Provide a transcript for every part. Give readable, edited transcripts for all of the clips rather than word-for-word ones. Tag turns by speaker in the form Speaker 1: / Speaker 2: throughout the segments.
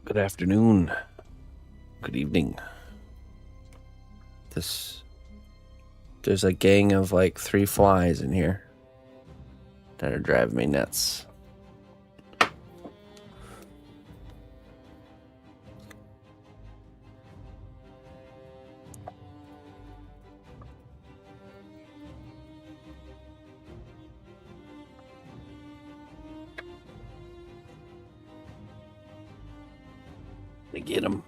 Speaker 1: Good afternoon. Good evening. There's a gang of like 3 flies in here that are driving me nuts. To get them.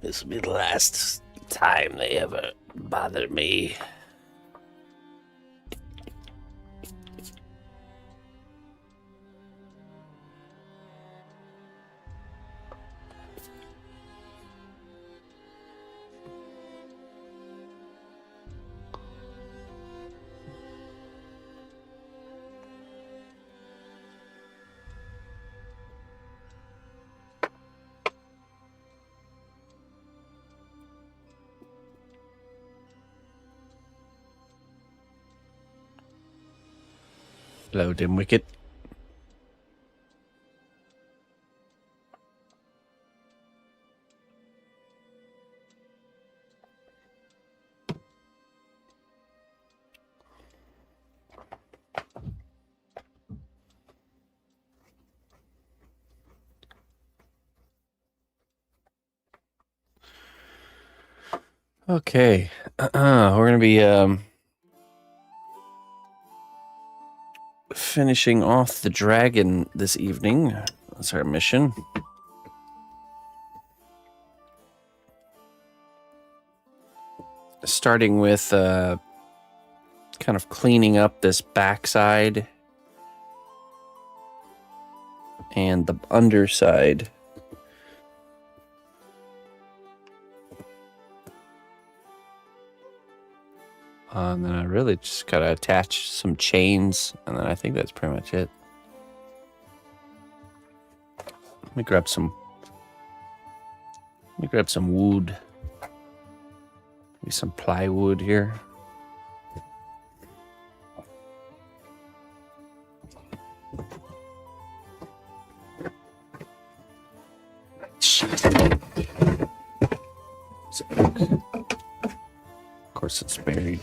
Speaker 1: This will be the last time they ever bother me. Hello, Dimwicket. Okay, we're gonna be finishing off the dragon this evening. That's our mission. Starting with kind of cleaning up this backside and the underside. And then I really just gotta attach some chains, and then I think that's pretty much it. Let me grab some wood. Maybe some plywood here. Of course, it's buried.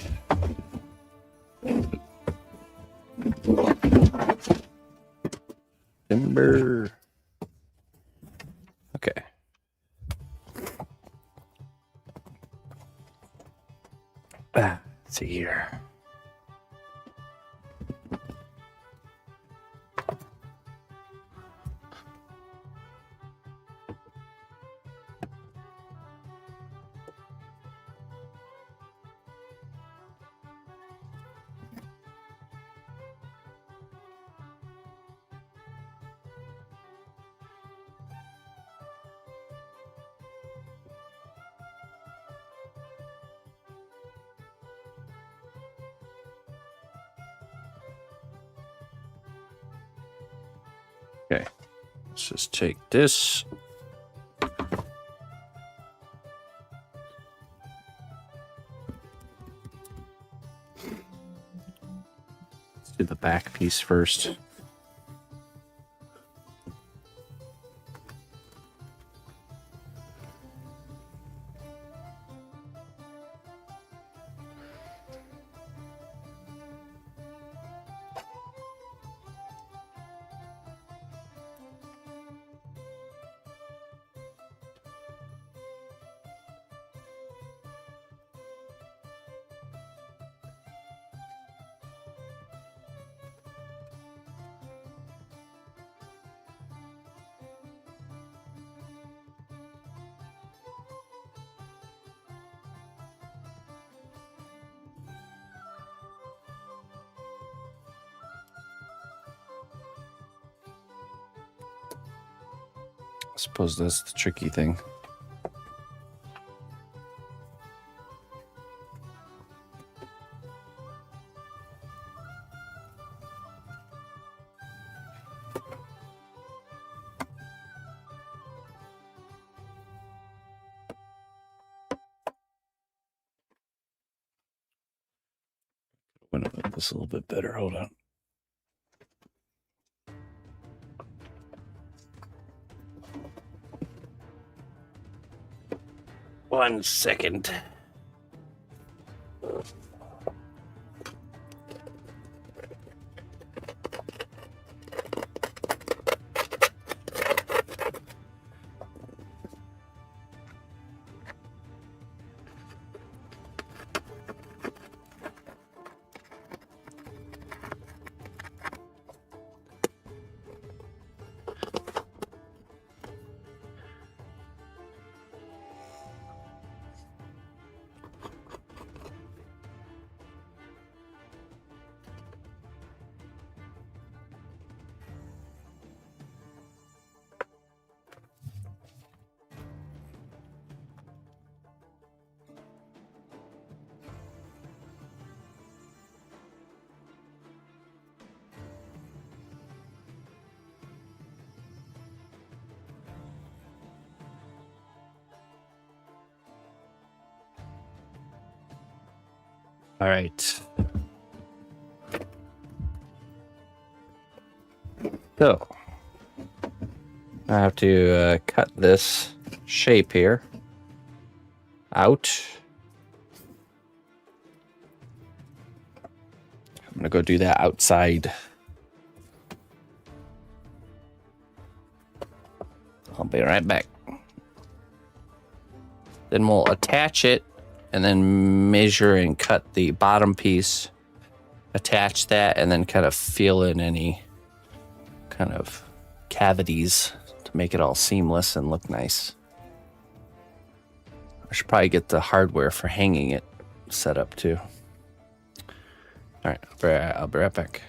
Speaker 1: Timber. Okay. Let's see here. Okay, let's just take this. Let's do the back piece first. I suppose that's the tricky thing. I'm gonna make this a little bit better. Hold on. 1 second. All right. So I have to cut this shape here out. I'm gonna go do that outside. I'll be right back. Then we'll attach it and then measure and cut the bottom piece, attach that, and then kind of fill in any kind of cavities to make it all seamless and look nice. I should probably get the hardware for hanging it set up too. All right, I'll be right back.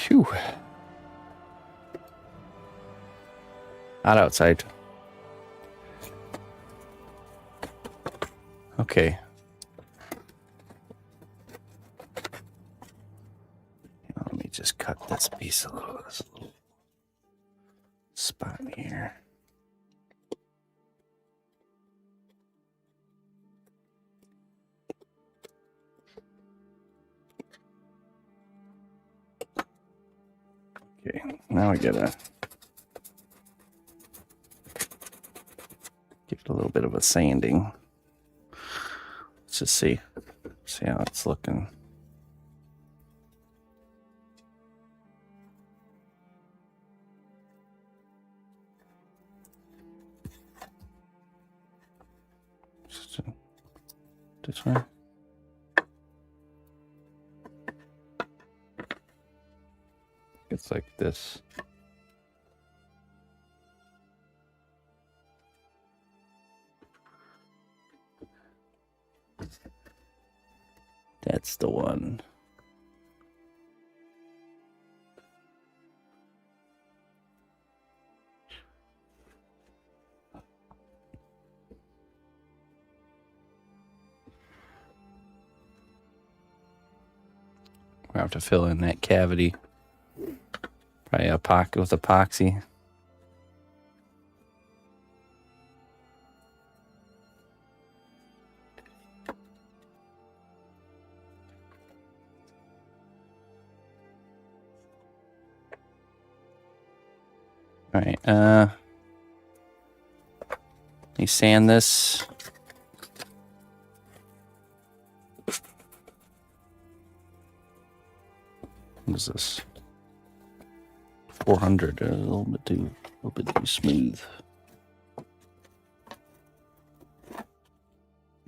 Speaker 1: Phew. Hot outside. Okay. Let me just cut this piece a little, this little spot here. Okay, now I gotta give it a little bit of a sanding. Let's just see how it's looking. This way. It's like this. That's the one. I have to fill in that cavity. Probably a pocket with epoxy. All right. Let me sand this. What is this? 400. A little bit too smooth.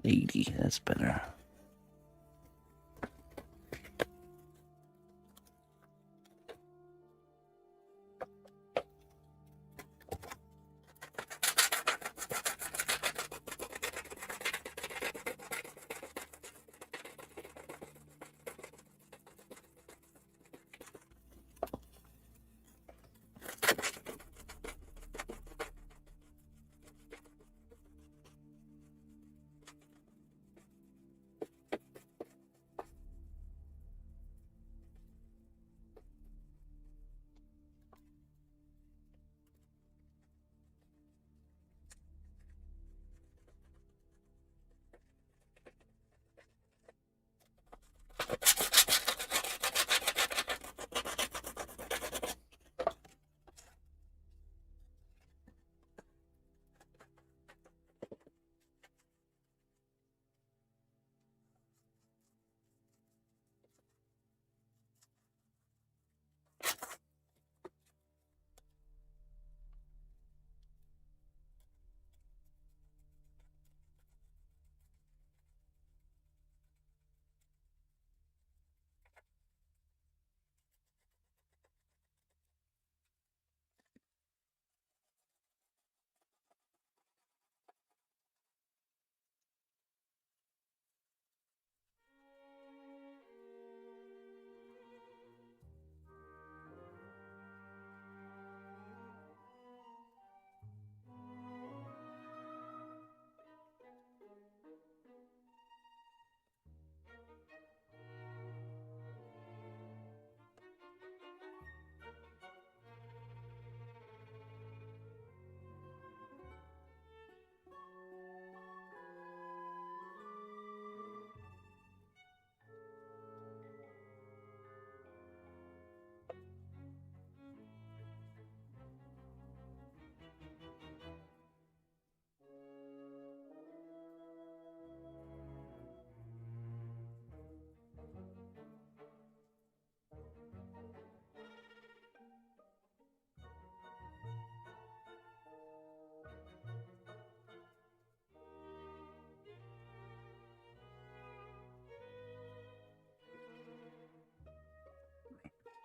Speaker 1: 80. That's better.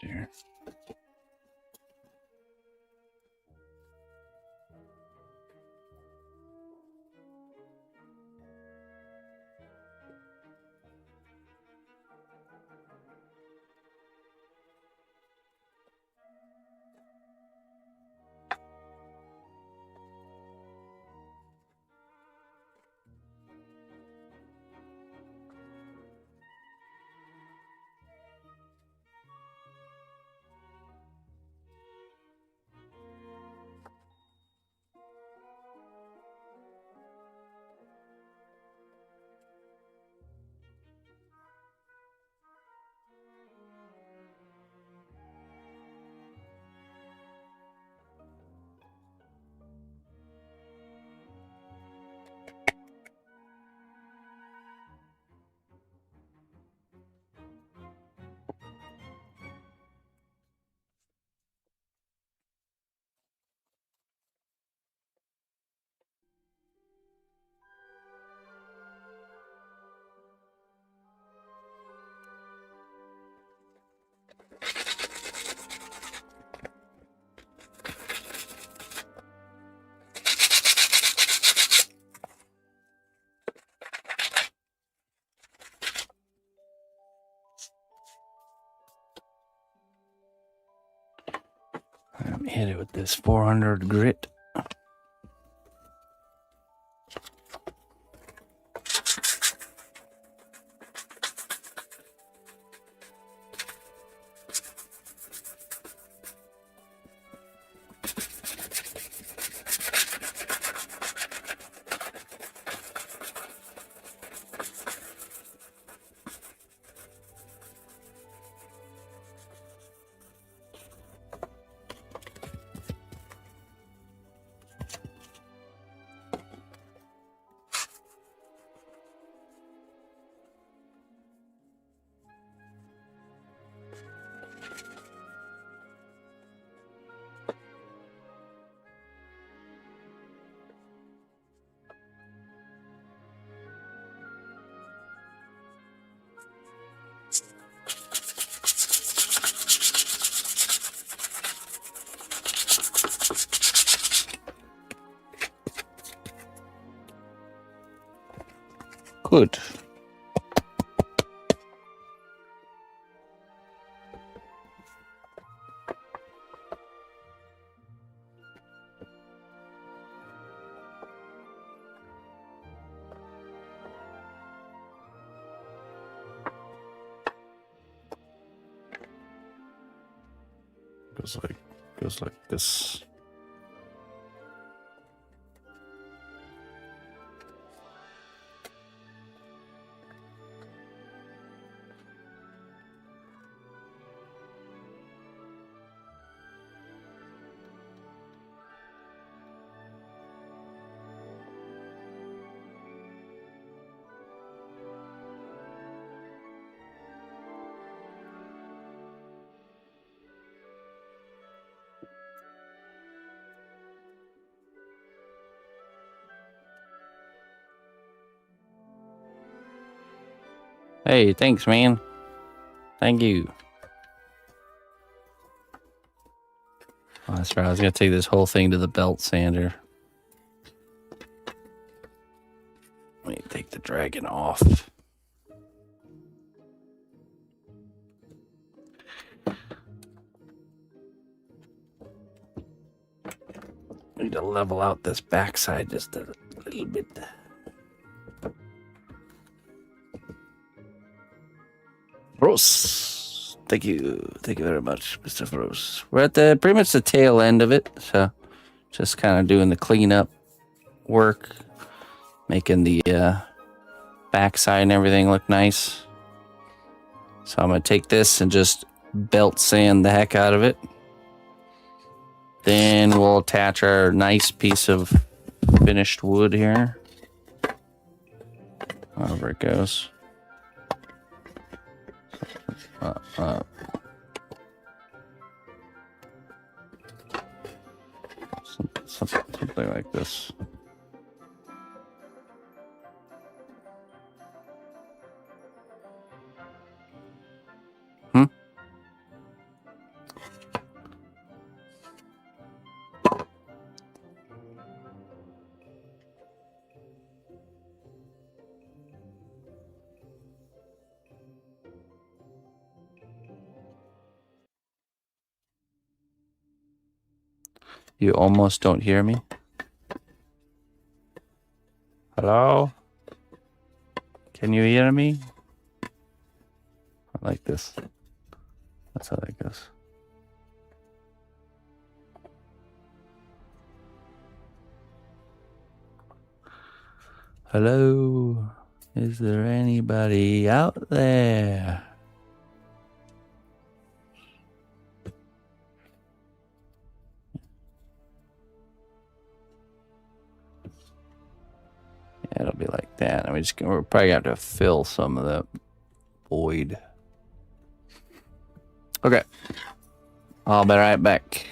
Speaker 1: There. Hit it with this 400 grit. Good. Goes like this. Hey, thanks, man. Thank you. Oh, that's right. I was going to take this whole thing to the belt sander. Let me take the dragon off. Need to level out this backside just a little bit. Rose, thank you very much, Mr. Rose. We're at the pretty much the tail end of it, so just kind of doing the cleanup work, making the backside and everything look nice. So I'm gonna take this and just belt sand the heck out of it. Then we'll attach our nice piece of finished wood here. However it goes. Something like this. You almost don't hear me? Hello? Can you hear me? Like this. That's how that goes. Hello? Is there anybody out there? Yeah, it'll be like that. And we're probably gonna have to fill some of the void. Okay. I'll be right back.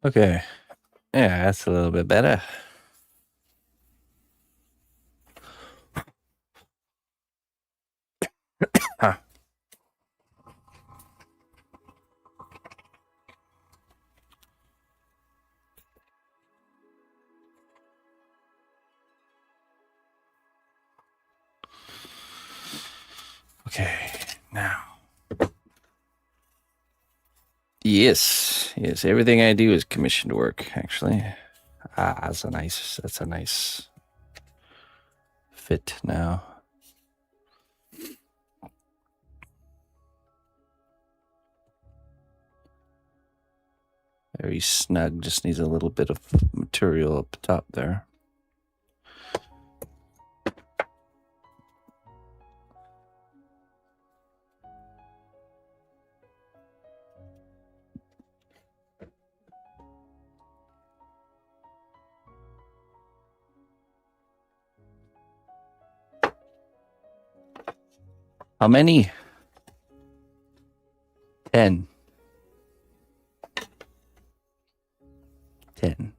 Speaker 1: Okay. Yeah, that's a little bit better. Huh. Okay, now. Yes, everything I do is commissioned work, actually. That's a nice fit now. Very snug, just needs a little bit of material up top there. How many? 10. 10.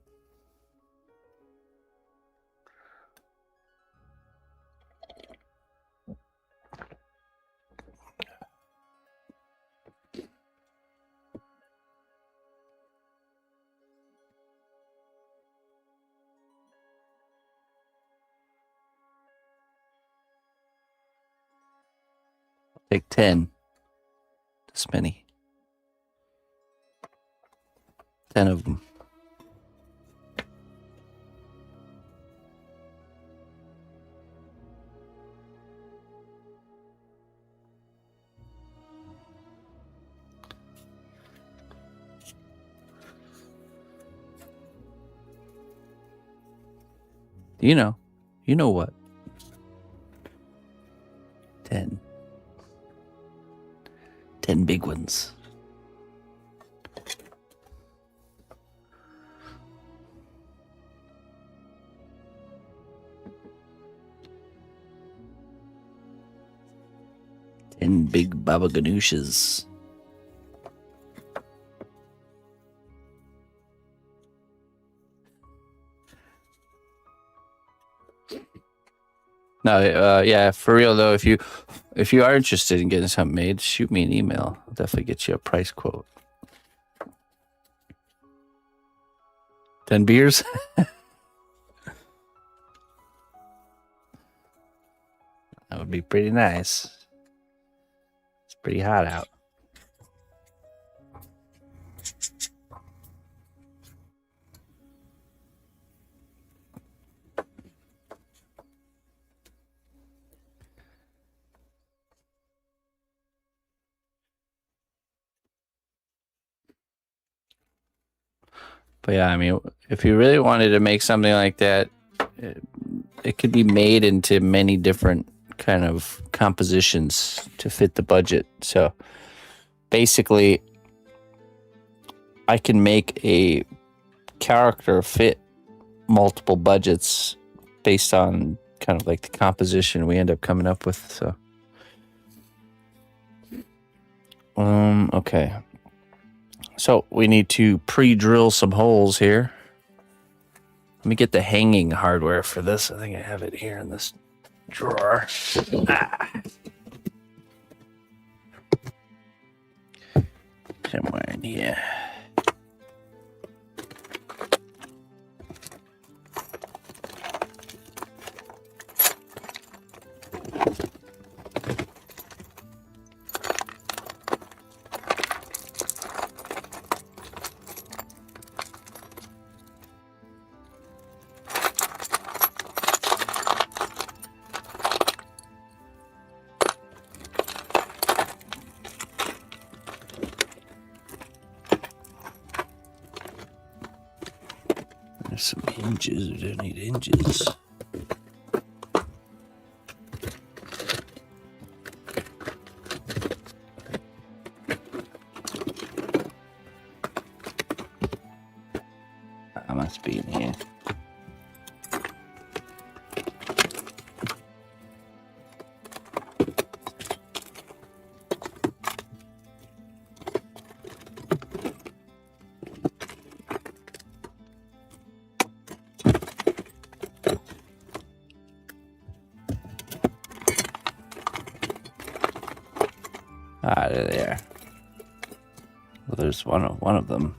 Speaker 1: Take 10. This many. 10 of them. You know what? 10. 10 big ones. And big baba ganoushas. No, yeah, for real though, if you are interested in getting something made, shoot me an email. I'll definitely get you a price quote. 10 beers? That would be pretty nice. It's pretty hot out. But yeah, I mean, if you really wanted to make something like that, it could be made into many different kind of compositions to fit the budget. So basically, I can make a character fit multiple budgets based on kind of like the composition we end up coming up with. So, okay. So we need to pre-drill some holes here. Let me get the hanging hardware for this. I think I have it here in this drawer. Somewhere in here. There's some hinges. We don't need hinges. I must be in here. Ah, there. Well, there's one of them.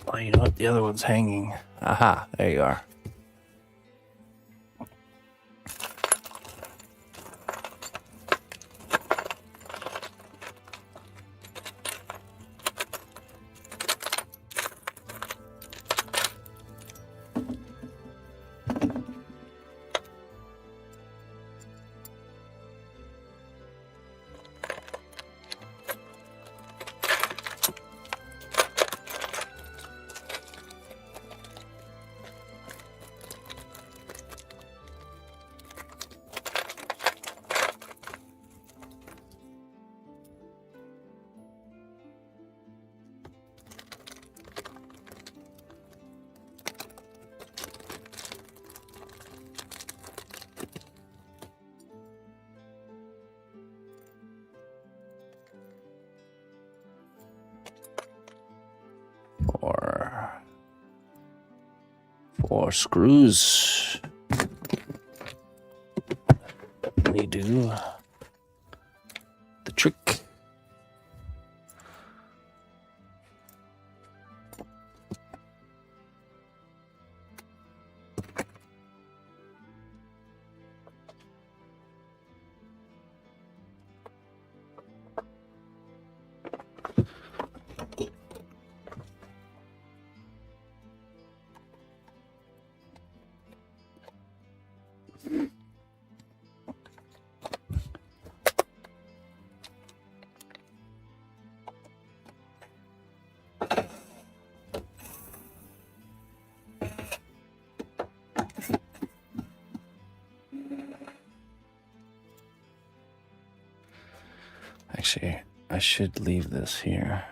Speaker 1: Well, you know what? The other one's hanging. Aha, there you are. Four screws. They do the trick. Actually, I should leave this here.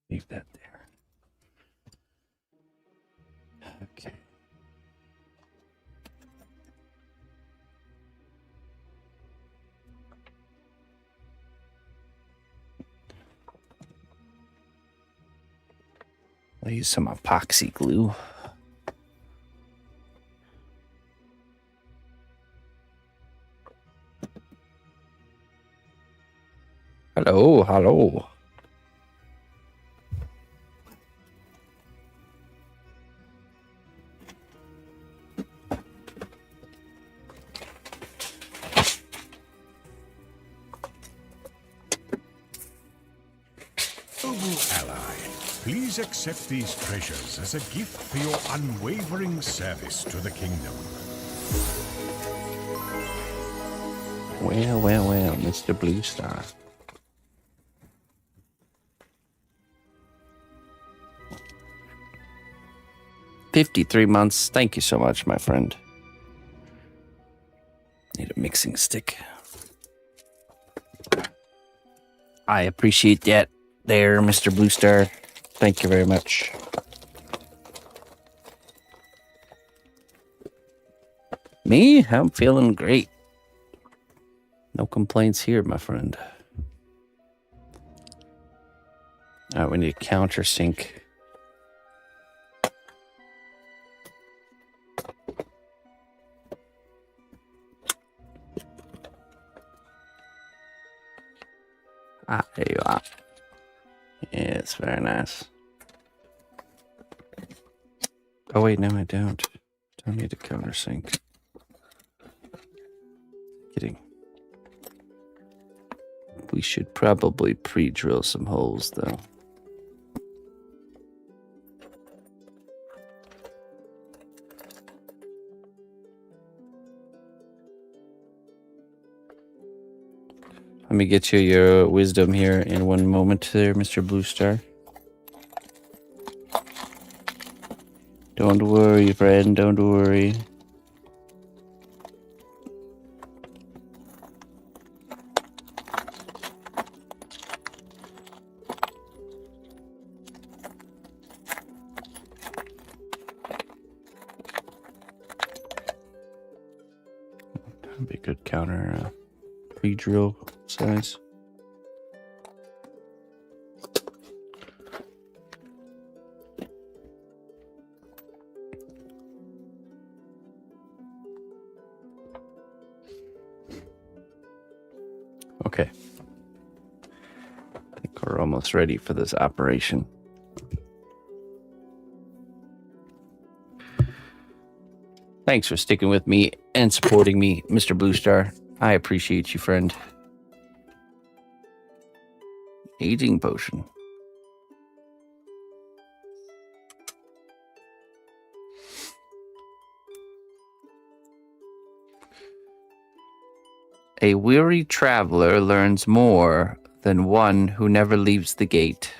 Speaker 1: Leave that there. Okay. I'll use some epoxy glue. Hello, hello.
Speaker 2: Noble ally, please accept these treasures as a gift for your unwavering service to the kingdom.
Speaker 1: Well, Mr. Blue Star. $53 months. Thank you so much, my friend. Need a mixing stick. I appreciate that there, Mr. Blue Star. Thank you very much. Me? I'm feeling great. No complaints here, my friend. All right, we need a countersink. Ah, there you are. Yes, very nice. Oh, wait, no, I don't. Don't need a countersink. Kidding. We should probably pre-drill some holes, though. Let me get you your wisdom here in one moment there, Mr. Blue Star. Don't worry, friend, don't worry. good counter pre-drill size. Okay. I think we're almost ready for this operation. Thanks for sticking with me and supporting me, Mr. Blue Star. I appreciate you, friend. Aging potion. A weary traveler learns more than one who never leaves the gate.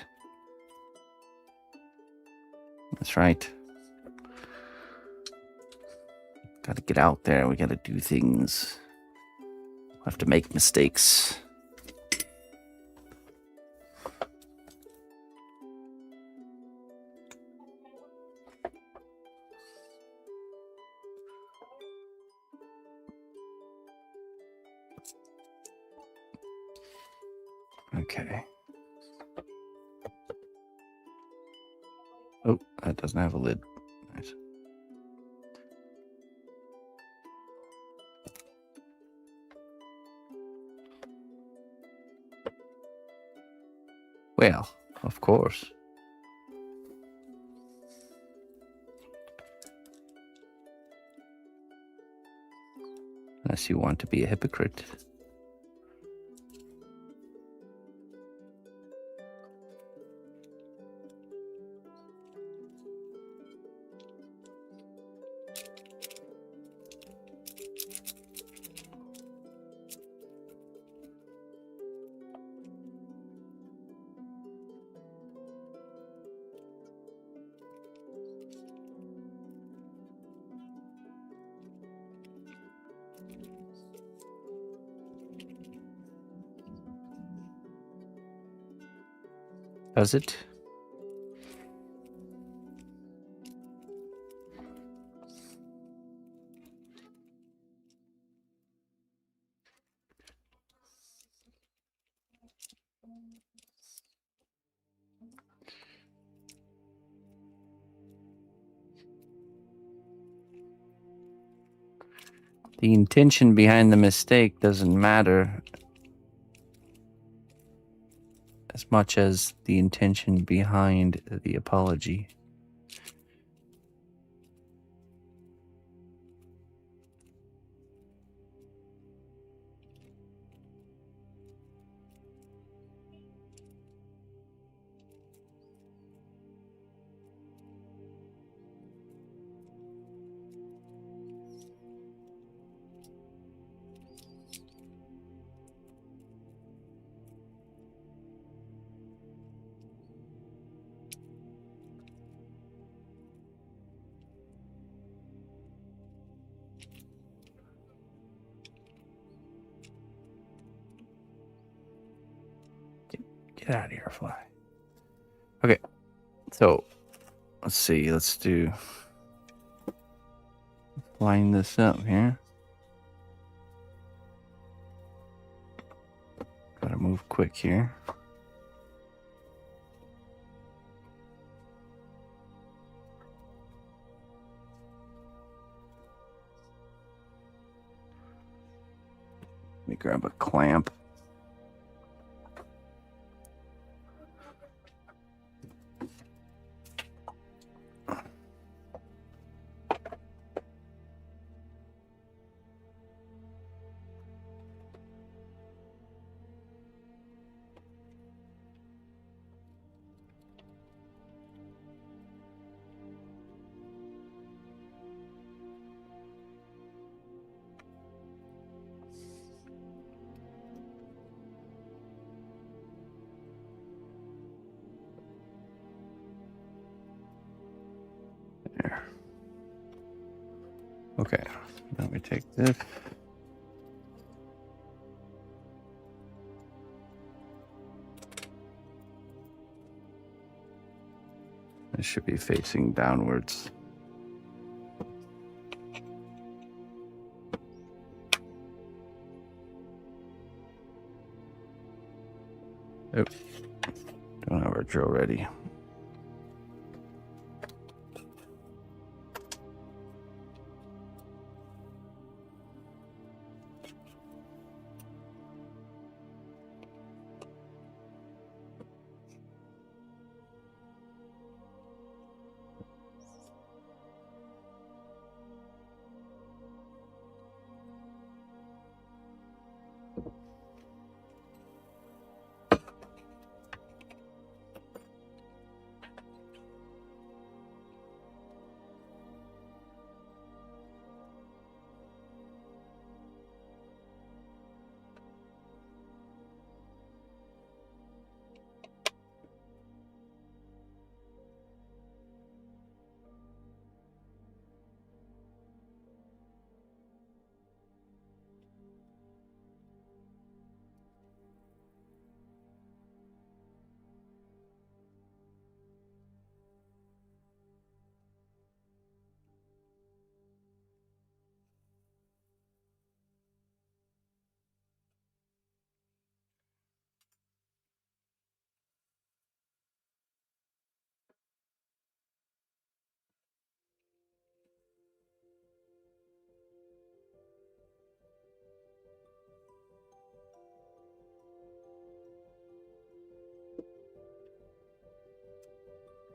Speaker 1: That's right. Gotta get out there. We gotta do things. We have to make mistakes. Okay. Oh, that doesn't have a lid. Nice. Well, of course. Unless you want to be a hypocrite. Does it? The intention behind the mistake doesn't matter as much as the intention behind the apology. Get out of here, fly. Okay, so let's see. Let's line this up here. Gotta move quick here. Let me grab a clamp. There. Okay, let me take this. This should be facing downwards. Oh, don't have our drill ready.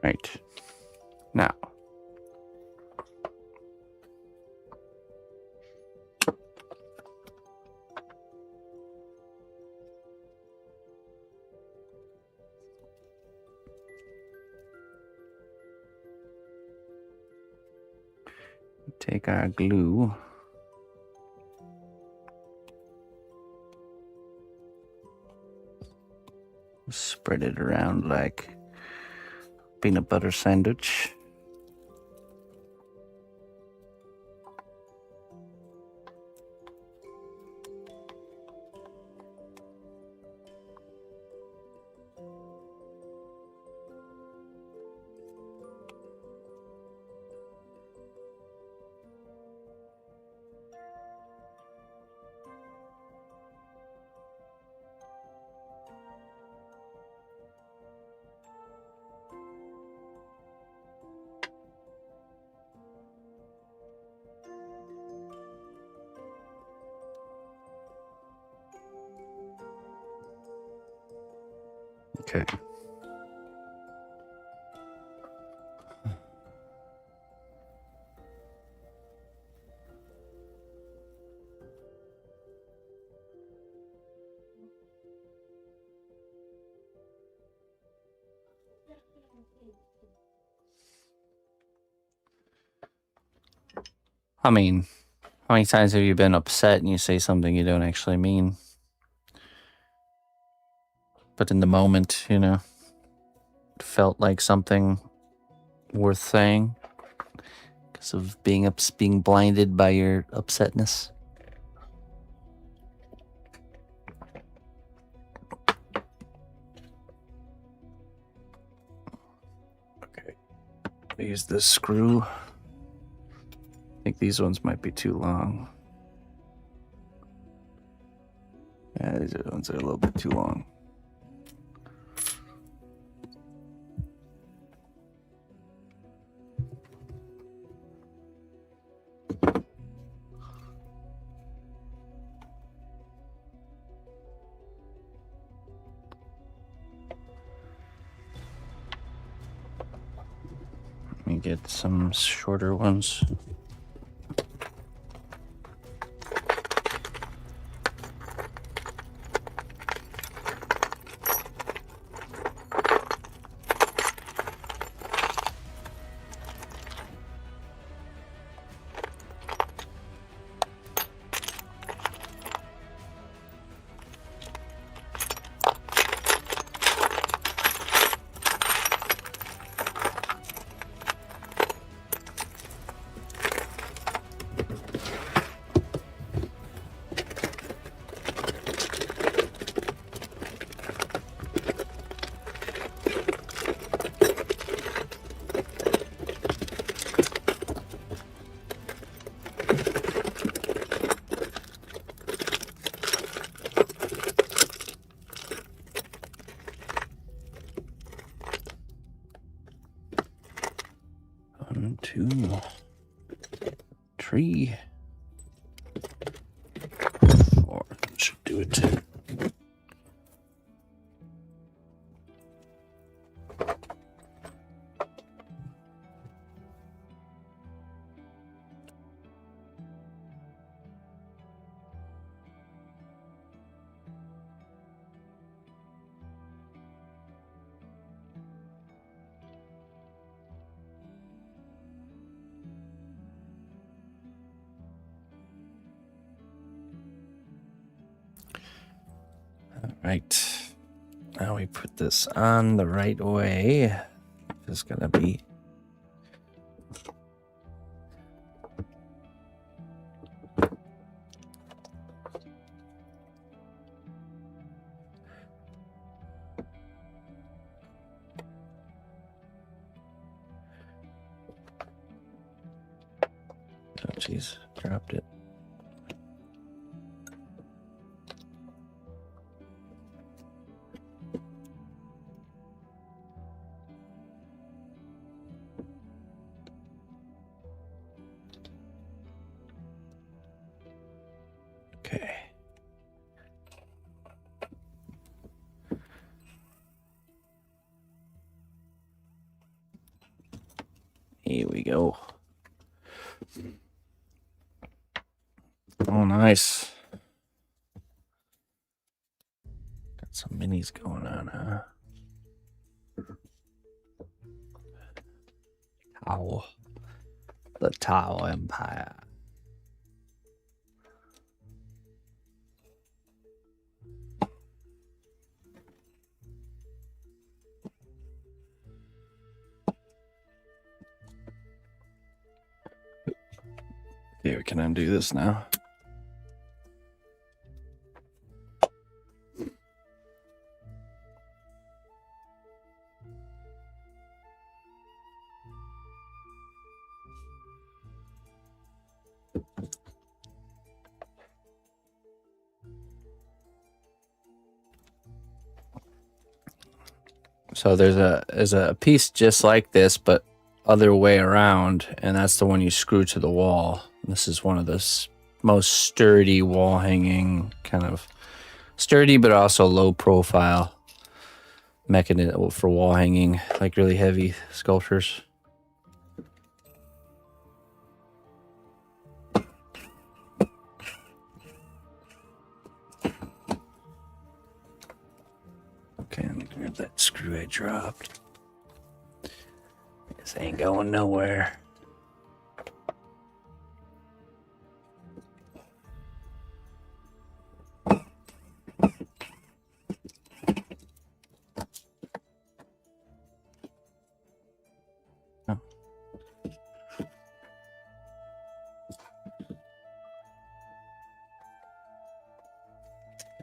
Speaker 1: Right. Now. Take our glue. Spread it around like peanut butter sandwich. Okay. I mean, how many times have you been upset and you say something you don't actually mean? But in the moment, you know, it felt like something worth saying because of being blinded by your upsetness. Okay, use this screw. I think these ones might be too long. Yeah, these ones are a little bit too long. Let me get some shorter ones. 2, 3, 4. Should do it. Right. Now we put this on the right way. It's going to be oh jeez, dropped it. Okay. Here we go. Oh, nice. Got some minis going on, huh? Tau. The Tau Empire. Okay, we can undo this now. So there's a piece just like this, but other way around, and that's the one you screw to the wall. This is one of the most sturdy wall hanging, kind of sturdy but also low profile mechanism for wall hanging, like really heavy sculptures. Okay, let me grab that screw I dropped. This ain't going nowhere. Oh.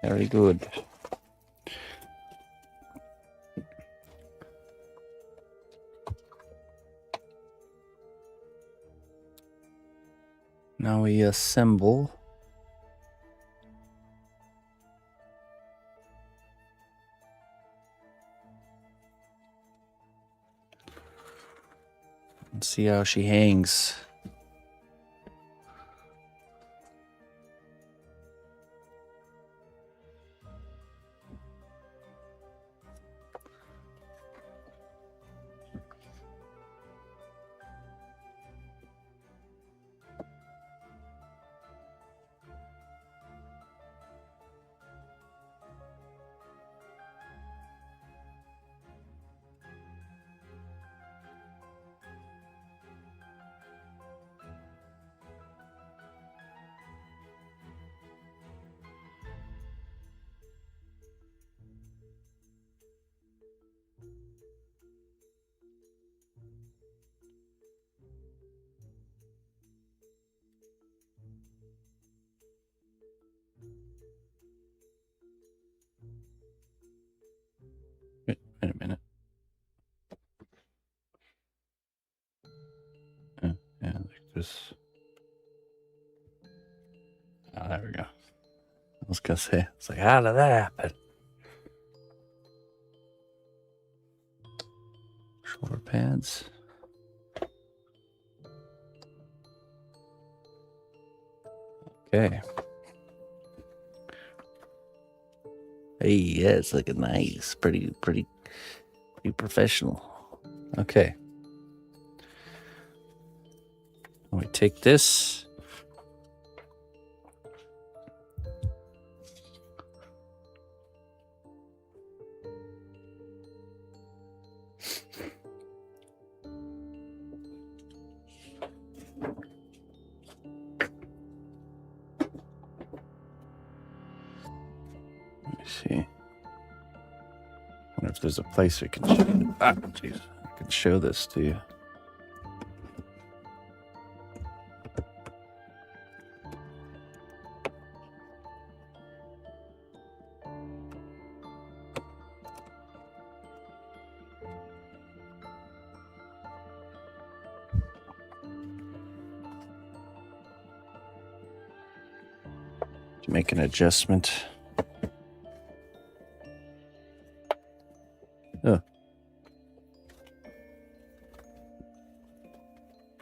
Speaker 1: Very good. Now we assemble. And see how she hangs. Wait a minute. Yeah, like this. Oh, there we go. I was gonna say, it's like, how did that happen? Shoulder pads. Okay. Hey, yeah, it's looking nice. Pretty professional. Okay. We take this. Let me see. Wonder if there's a place we can jeez. I can show this to you. Make an adjustment. Oh.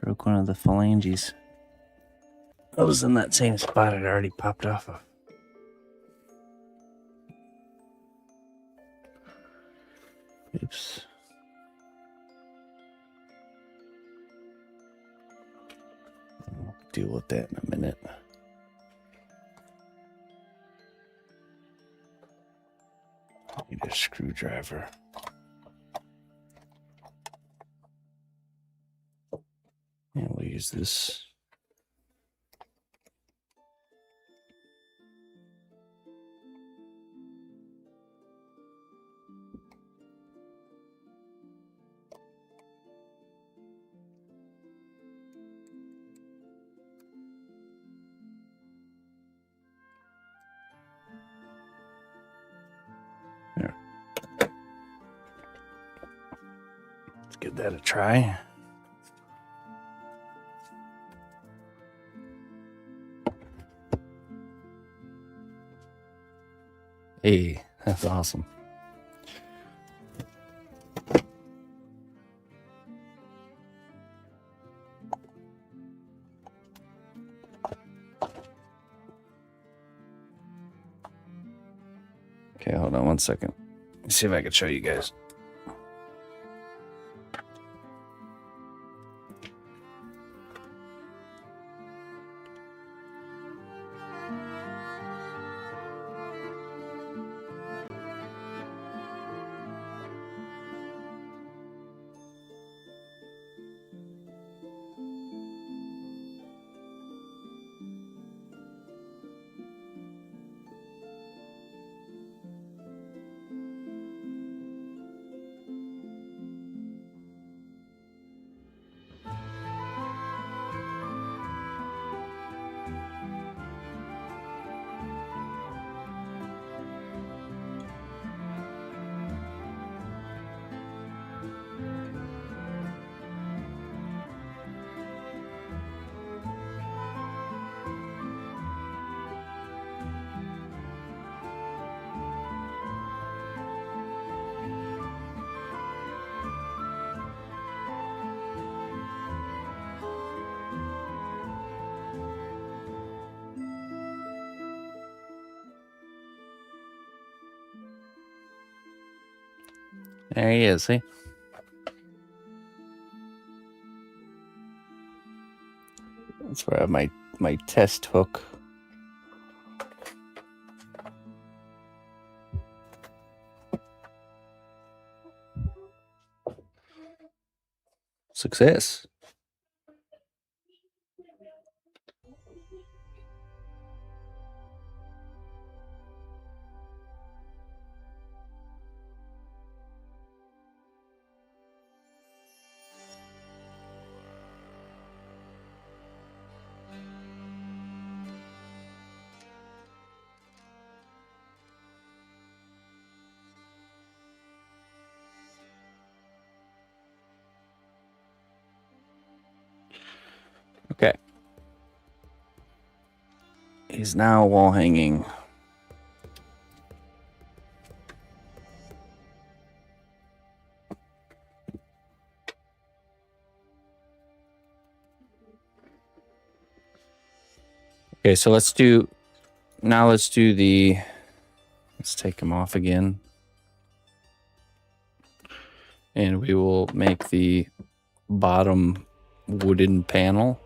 Speaker 1: Broke one of the phalanges. I was in that same spot it already popped off of. Oops. I'll deal with that in a minute. Need a screwdriver. And we'll use this. There. Let's give that a try. Hey, that's awesome. Okay, hold on one second. Let's see if I can show you guys. There he is, see? That's where I have my test hook. Success. Okay. He's now wall hanging. Okay, so let's take them off again. And we will make the bottom wooden panel.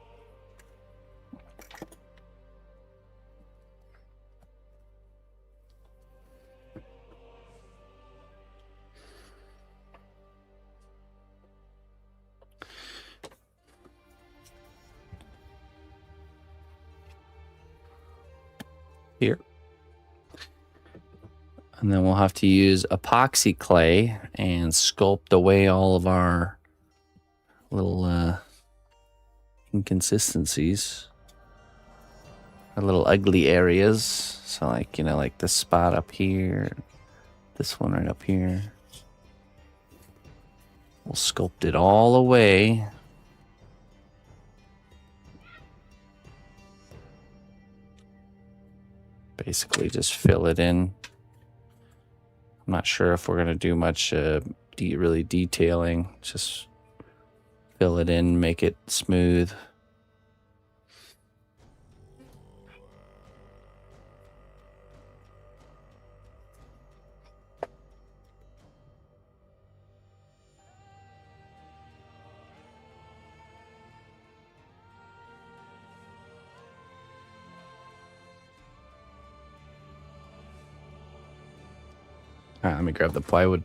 Speaker 1: Here. And then we'll have to use epoxy clay and sculpt away all of our little inconsistencies, our little ugly areas. So like, like this spot up here, this one right up here. We'll sculpt it all away. Basically just fill it in. I'm not sure if we're going to do much really detailing. Just fill it in, make it smooth. All right, let me grab the plywood.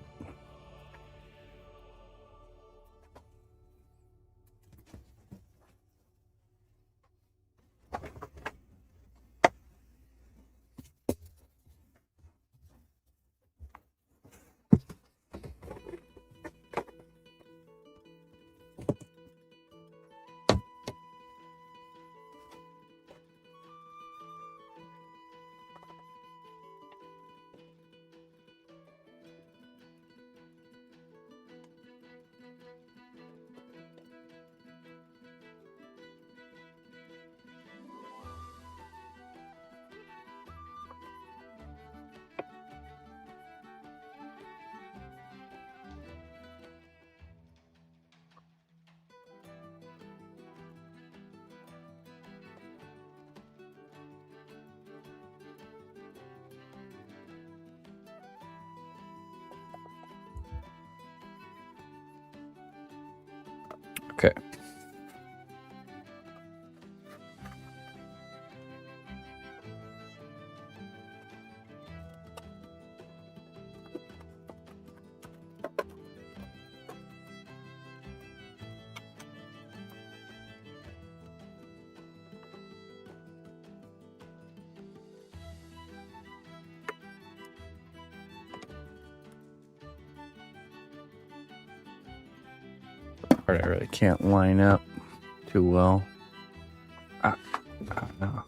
Speaker 1: Okay. Part I really can't line up too well. No.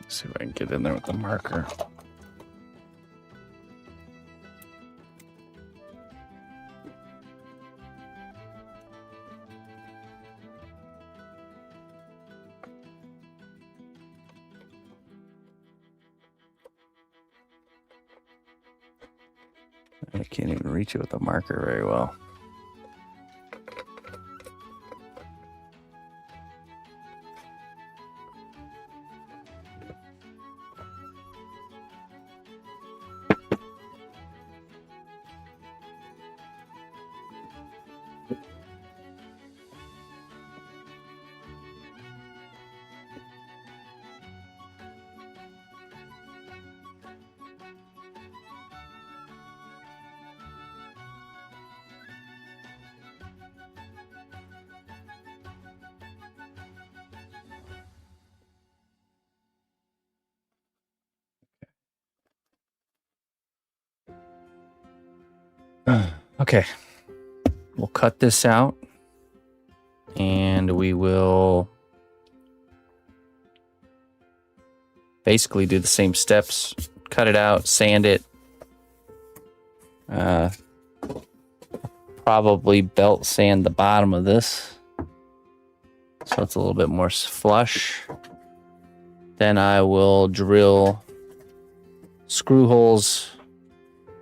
Speaker 1: See if I can get in there with the marker. I can't even reach it with the marker very well. Okay, we'll cut this out and we will basically do the same steps. Cut it out, sand it, Probably belt sand the bottom of this, so it's a little bit more flush. Then I will drill screw holes,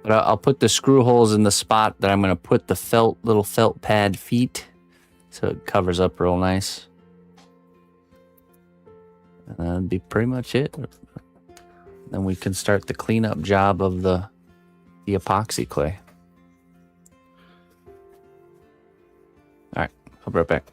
Speaker 1: but I'll put the screw holes in the spot that I'm going to put the little felt pad feet, so it covers up real nice. And that'd be pretty much it. Then we can start the cleanup job of the epoxy clay. All right, I'll be right back.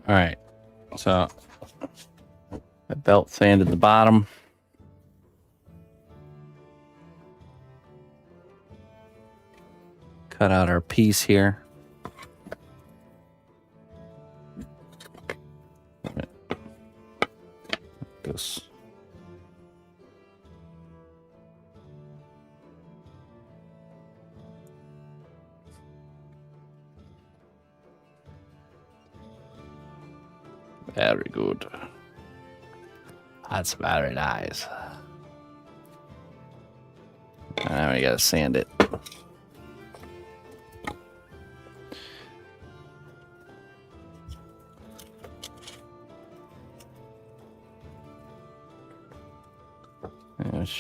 Speaker 1: All right. So I belt sanded the bottom. Cut out our piece here. This. Very good. That's very nice. Now we gotta sand it.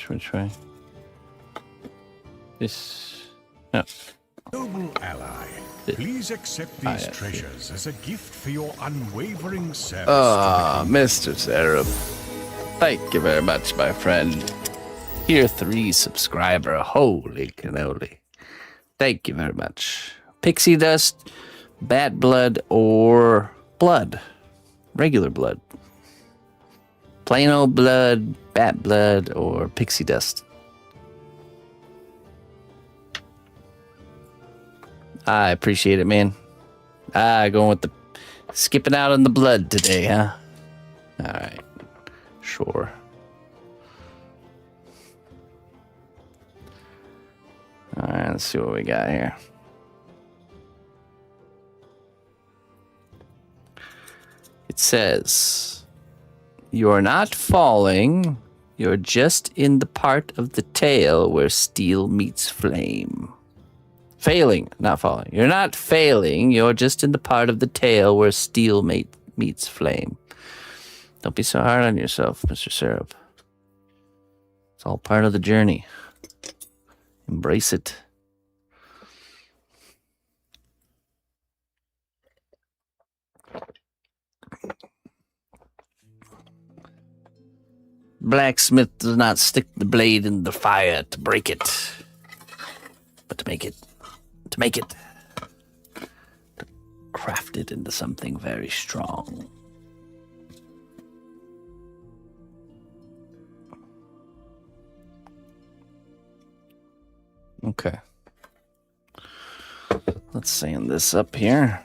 Speaker 1: Which way? This. No.
Speaker 2: Noble ally, please accept these treasures as a gift for your unwavering service.
Speaker 1: Mr. Seraph. Thank you very much, my friend. Tier 3 subscriber. Holy cannoli. Thank you very much. Pixie dust, bat blood, or blood. Regular blood. Plain old blood, bat blood, or pixie dust. I appreciate it, man. Going with the skipping out on the blood today, huh? All right. Sure. All right, let's see what we got here. It says, "You're not falling. You're just in the part of the tail where steel meets flame." Failing, not falling. You're not failing. You're just in the part of the tail where steel meets flame. Don't be so hard on yourself, Mr. Syrup. It's all part of the journey. Embrace it. Blacksmith does not stick the blade in the fire to break it, but to make it, to craft it into something very strong. Okay. Let's sand this up here.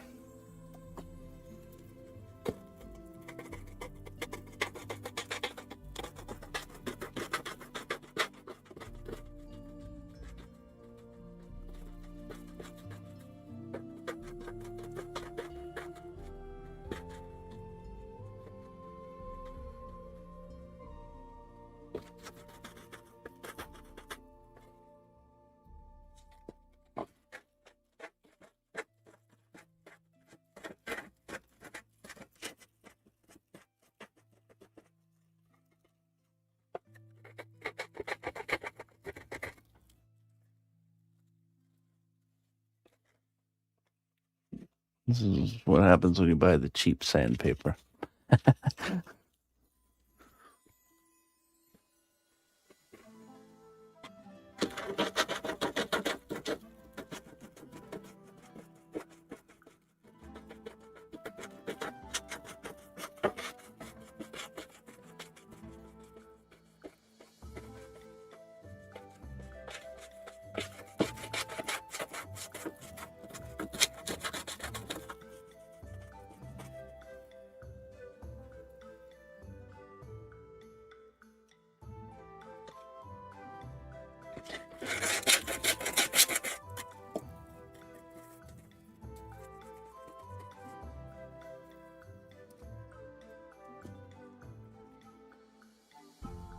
Speaker 1: This is what happens when you buy the cheap sandpaper.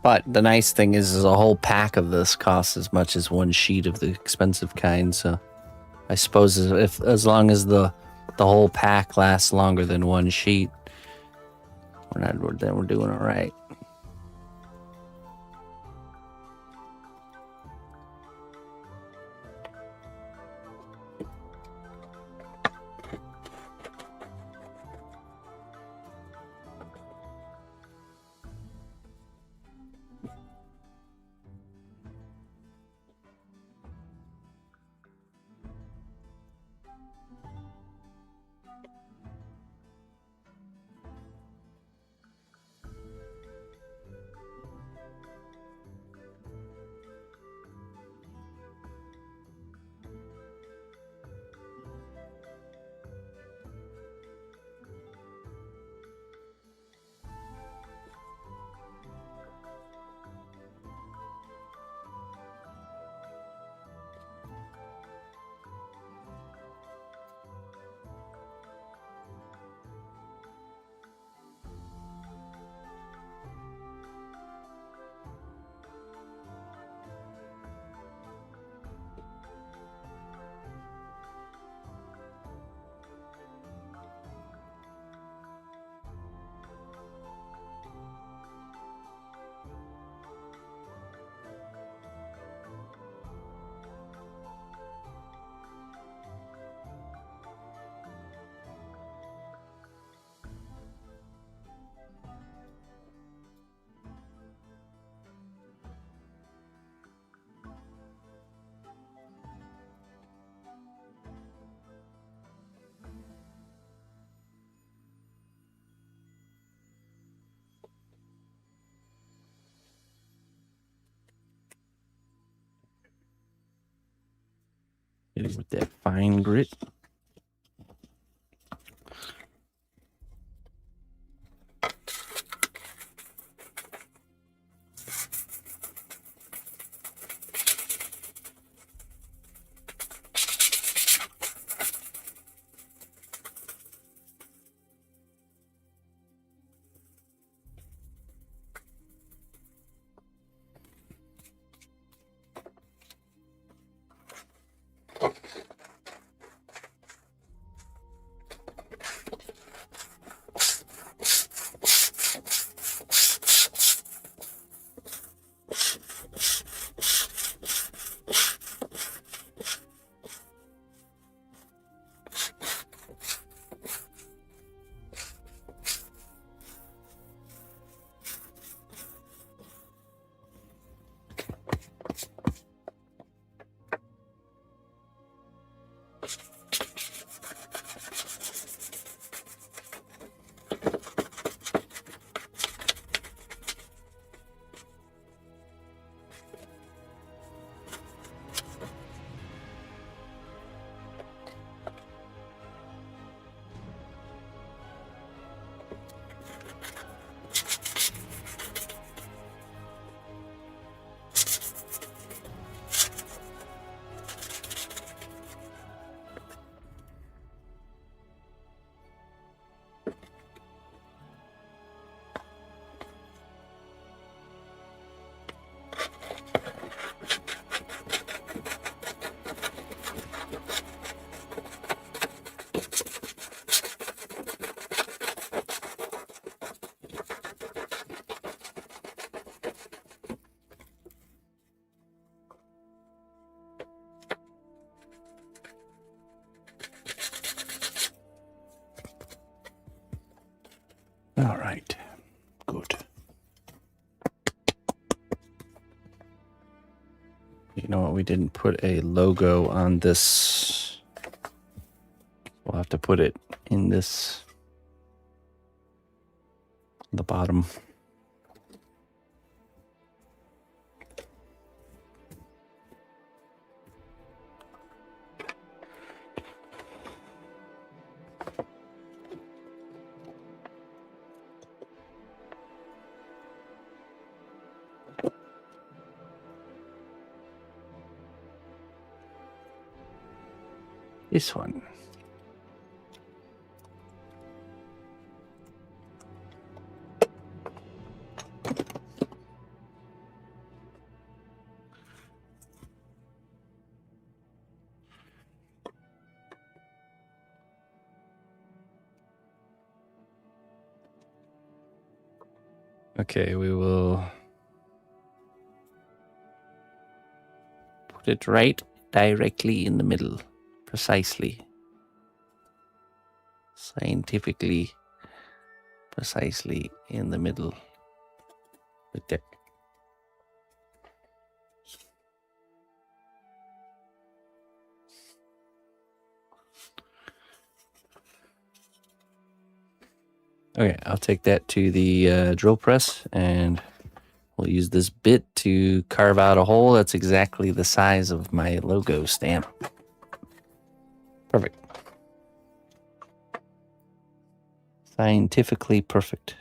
Speaker 1: But the nice thing is a whole pack of this costs as much as one sheet of the expensive kind. So I suppose if as long as the whole pack lasts longer than one sheet, we're doing all right. Hit it with that fine grit. All right, good. You know what? We didn't put a logo on this. We'll have to put it in this, the bottom. This one. Okay, we will put it right directly in the middle, precisely, scientifically, precisely in the middle, right there. Okay, I'll take that to the drill press and we'll use this bit to carve out a hole that's exactly the size of my logo stamp. Perfect. Scientifically perfect.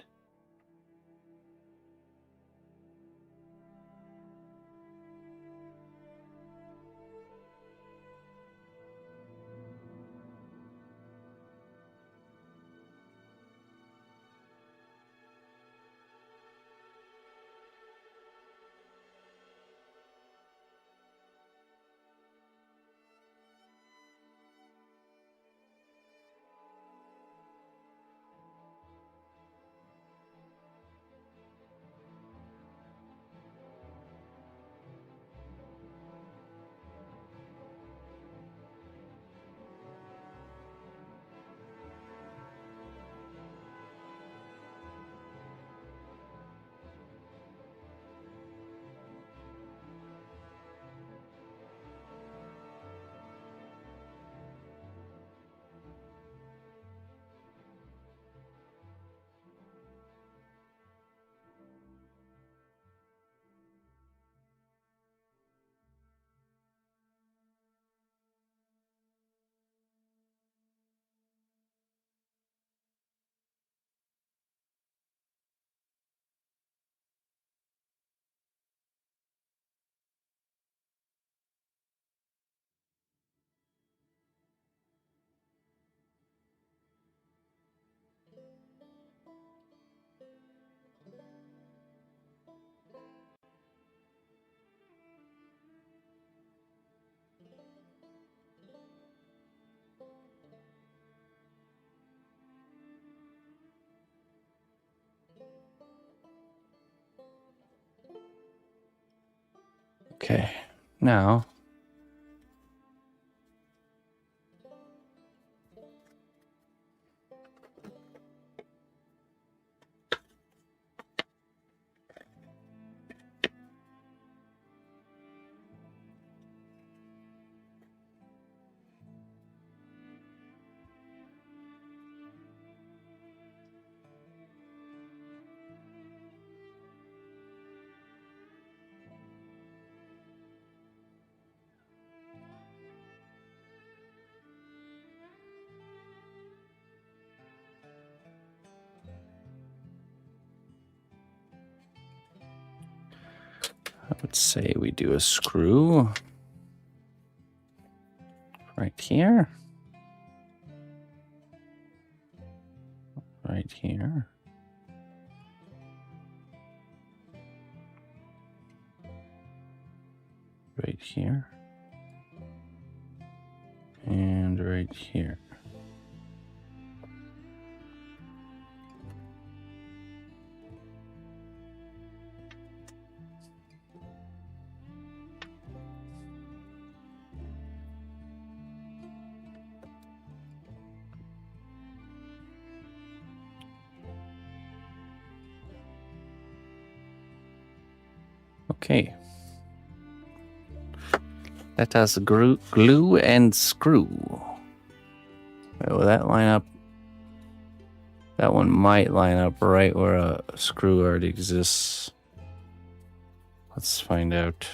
Speaker 1: Okay, now I would say we do a screw right here, right here, right here, and right here. Okay. Let us glue and screw. Will that line up? That one might line up right where a screw already exists. Let's find out.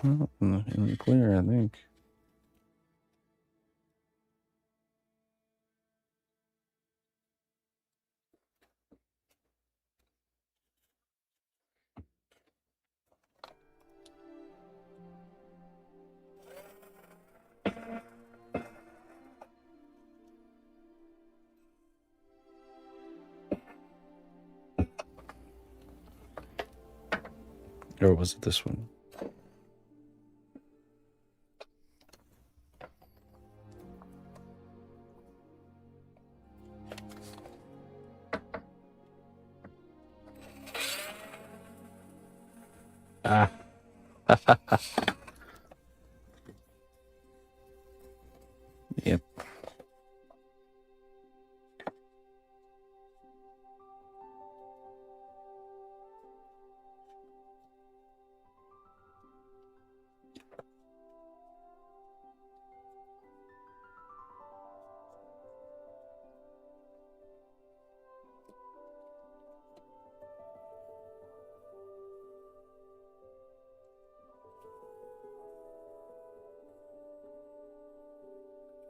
Speaker 1: Oh, not really clear, I think. Or was it this one? Ah. Yep.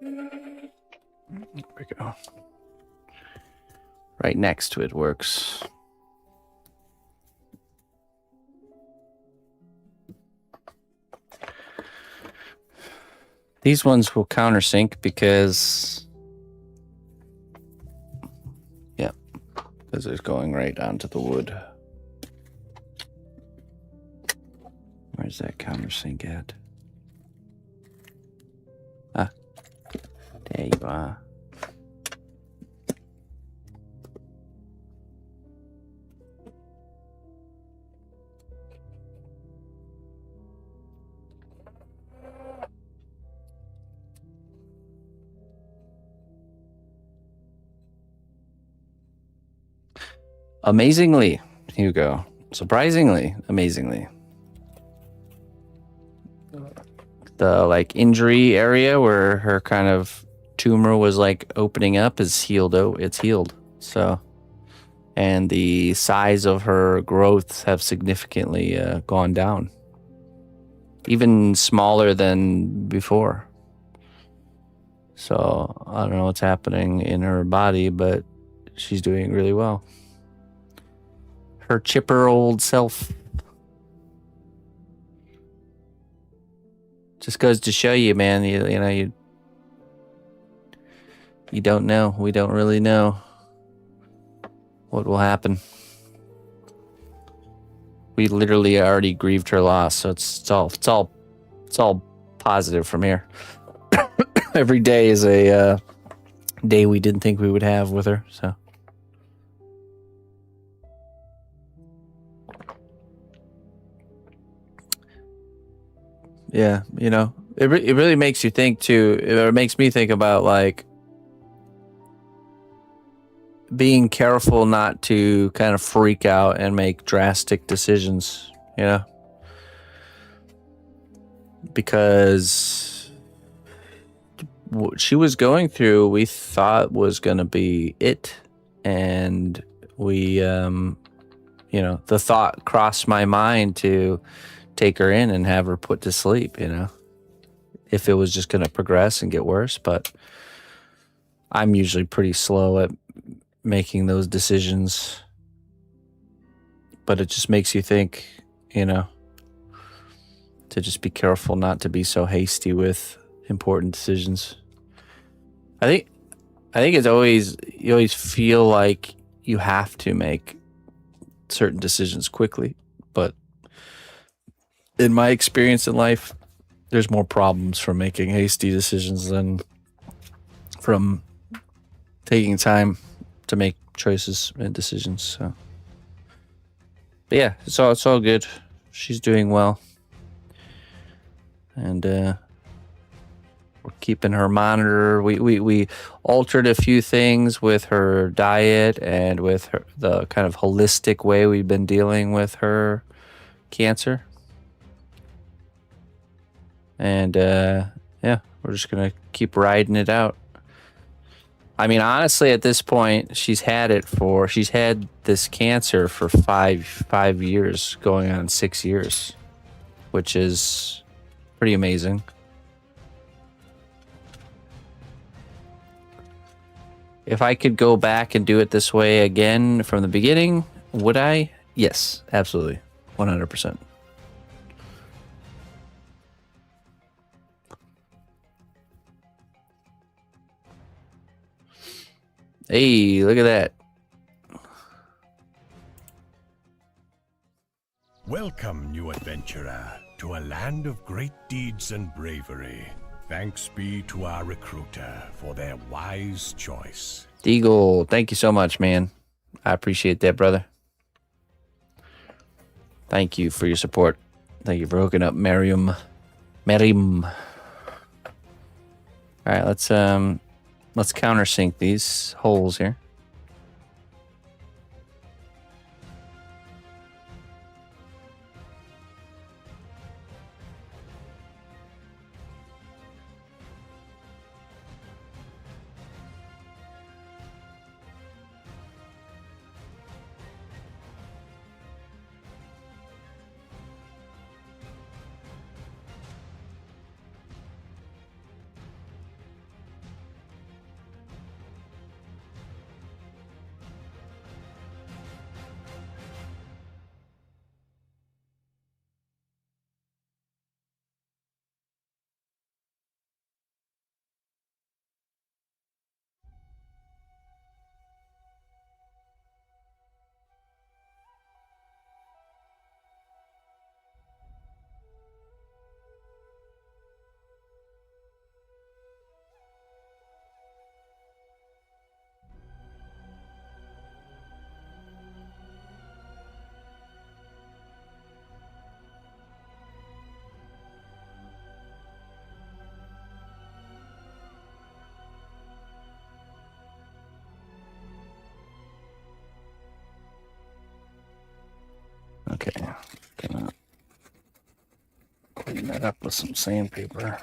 Speaker 1: There we go. Right next to it works. These ones will countersink because, yeah, because it's going right onto the wood. Where's that countersink at? Ah, there you are. Amazingly, Hugo. Surprisingly, amazingly. the like injury area where her kind of tumor was like opening up is healed. It's healed. So, and the size of her growths have significantly gone down, even smaller than before. So I don't know what's happening in her body, but she's doing really well. Her chipper old self. Just goes to show you, man. You don't know. We don't really know what will happen. We literally already grieved her loss, so it's all positive from here. Every day is a day we didn't think we would have with her. So. Yeah, it really makes you think too. It makes me think about like being careful not to kind of freak out and make drastic decisions, because what she was going through, we thought was going to be it. And we, the thought crossed my mind to take her in and have her put to sleep, if it was just going to progress and get worse. But I'm usually pretty slow at making those decisions. But it just makes you think, to just be careful not to be so hasty with important decisions. I think it's always, you always feel like you have to make certain decisions quickly, but in my experience in life, there's more problems from making hasty decisions than from taking time to make choices and decisions. So, but yeah, it's all good. She's doing well, and we're keeping her monitored. We altered a few things with her diet and with the kind of holistic way we've been dealing with her cancer. And yeah, we're just gonna keep riding it out. I mean, honestly, at this point, she's had this cancer for five years, going on 6 years, which is pretty amazing. If I could go back and do it this way again from the beginning, would I? Yes, absolutely, 100%. Hey, look at that.
Speaker 2: Welcome, new adventurer, to a land of great deeds and bravery. Thanks be to our recruiter for their wise choice.
Speaker 1: Deagle, thank you so much, man. I appreciate that, brother. Thank you for your support. Thank you for hooking up Miriam. All right, let's countersink these holes here. that up with some sandpaper.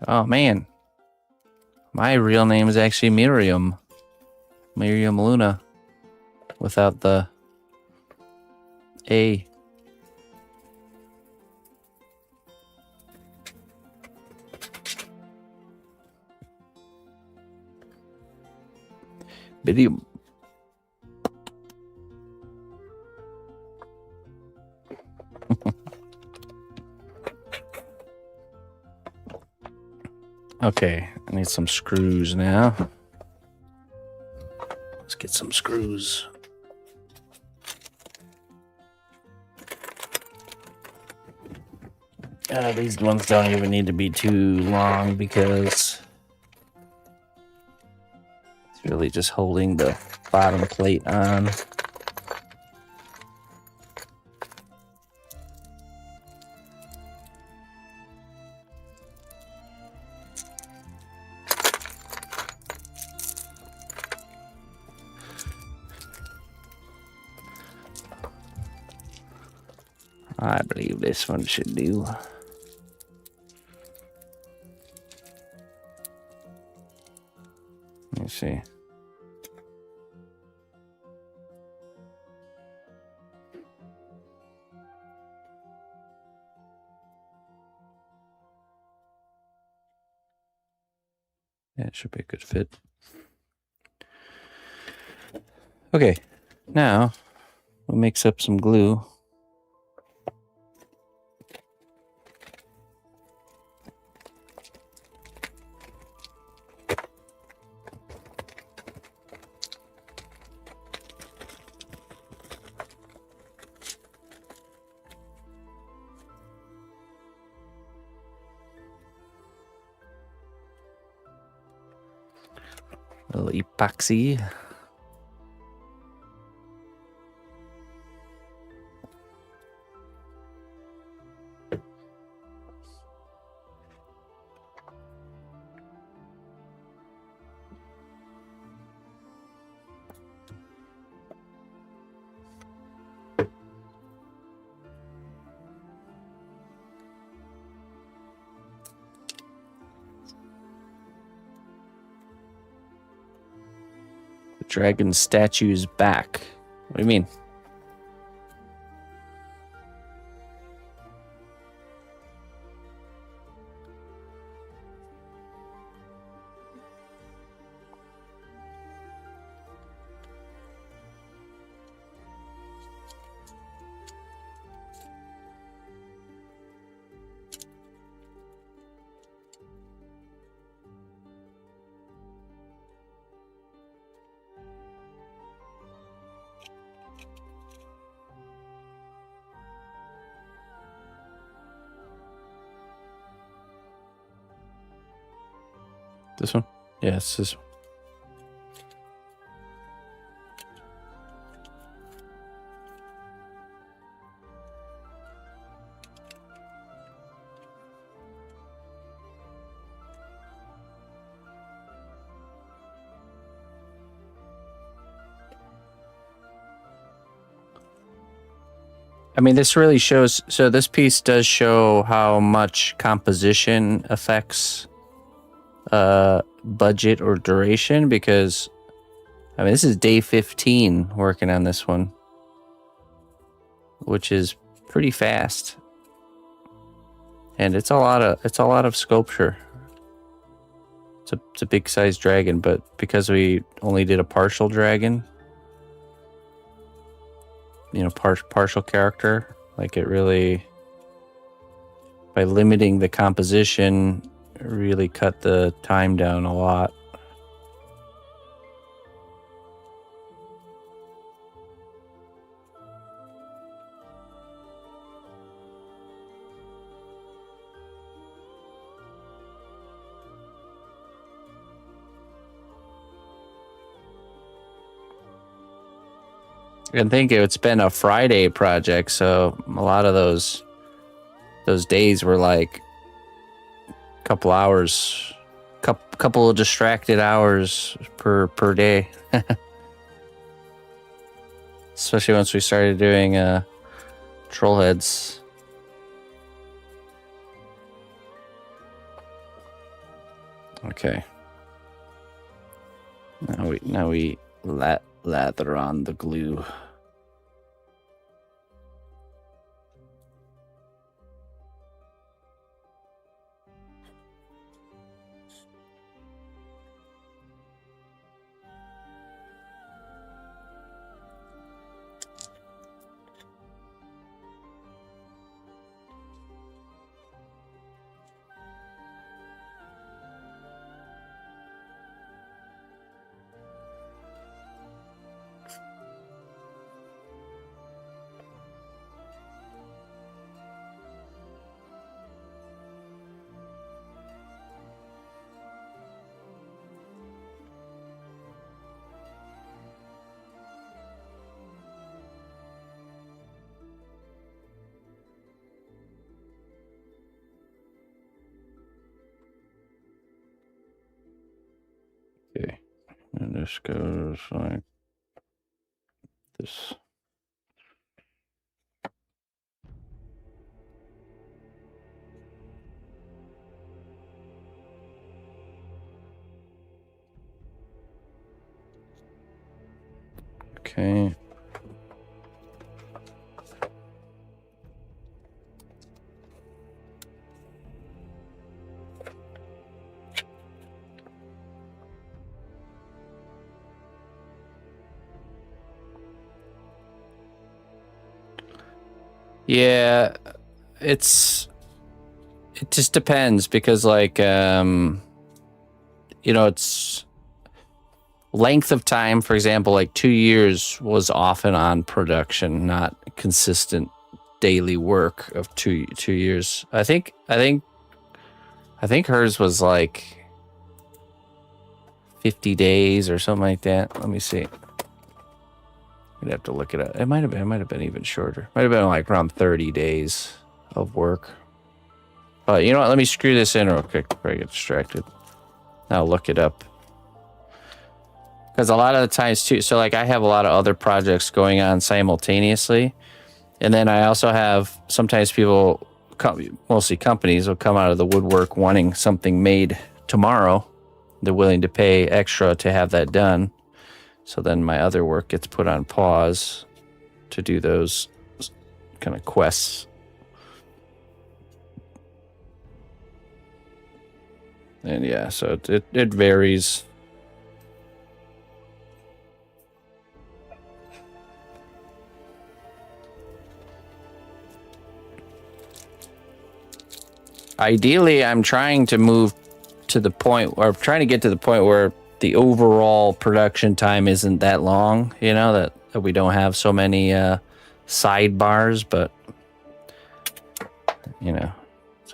Speaker 1: Oh man, my real name is actually Miriam. Miriam Luna, without the A. Miriam. Okay, I need some screws now. Let's get some screws. These ones don't even need to be too long because it's really just holding the bottom plate on. I believe this one should do. Let me see. Yeah, it should be a good fit. Okay, now we'll mix up some glue. A little epoxy. The dragon statue's back. What do you mean? This one? Yeah, it's this one. I mean, this really shows. So this piece does show how much composition affects budget or duration, because I mean, this is day 15 working on this one, which is pretty fast, and it's a lot of sculpture. It's a big size dragon, but because we only did a partial dragon, you know, partial character, like it really, by limiting the composition, really cut the time down a lot. And think it's been a Friday project, so a lot of those days were like couple hours, couple of distracted hours per day. Especially once we started doing troll heads. Okay. Now we lather on the glue. Okay, and this goes like this. Okay. Yeah, it just depends because like it's length of time, for example, like 2 years was often on production, not consistent daily work of two years. I think hers was like 50 days or something like that. Let me see. We'd have to look it up. It might have been even shorter. Might have been like around 30 days of work. But you know what? Let me screw this in real quick before I get distracted. I'll look it up. Because a lot of the times too, so like I have a lot of other projects going on simultaneously. And then I also have sometimes people, mostly companies, will come out of the woodwork wanting something made tomorrow. They're willing to pay extra to have that done. So then my other work gets put on pause to do those kind of quests. And yeah, so it varies. Ideally, I'm trying to move to the point, or trying to get to the point where the overall production time isn't that long, that we don't have so many sidebars, but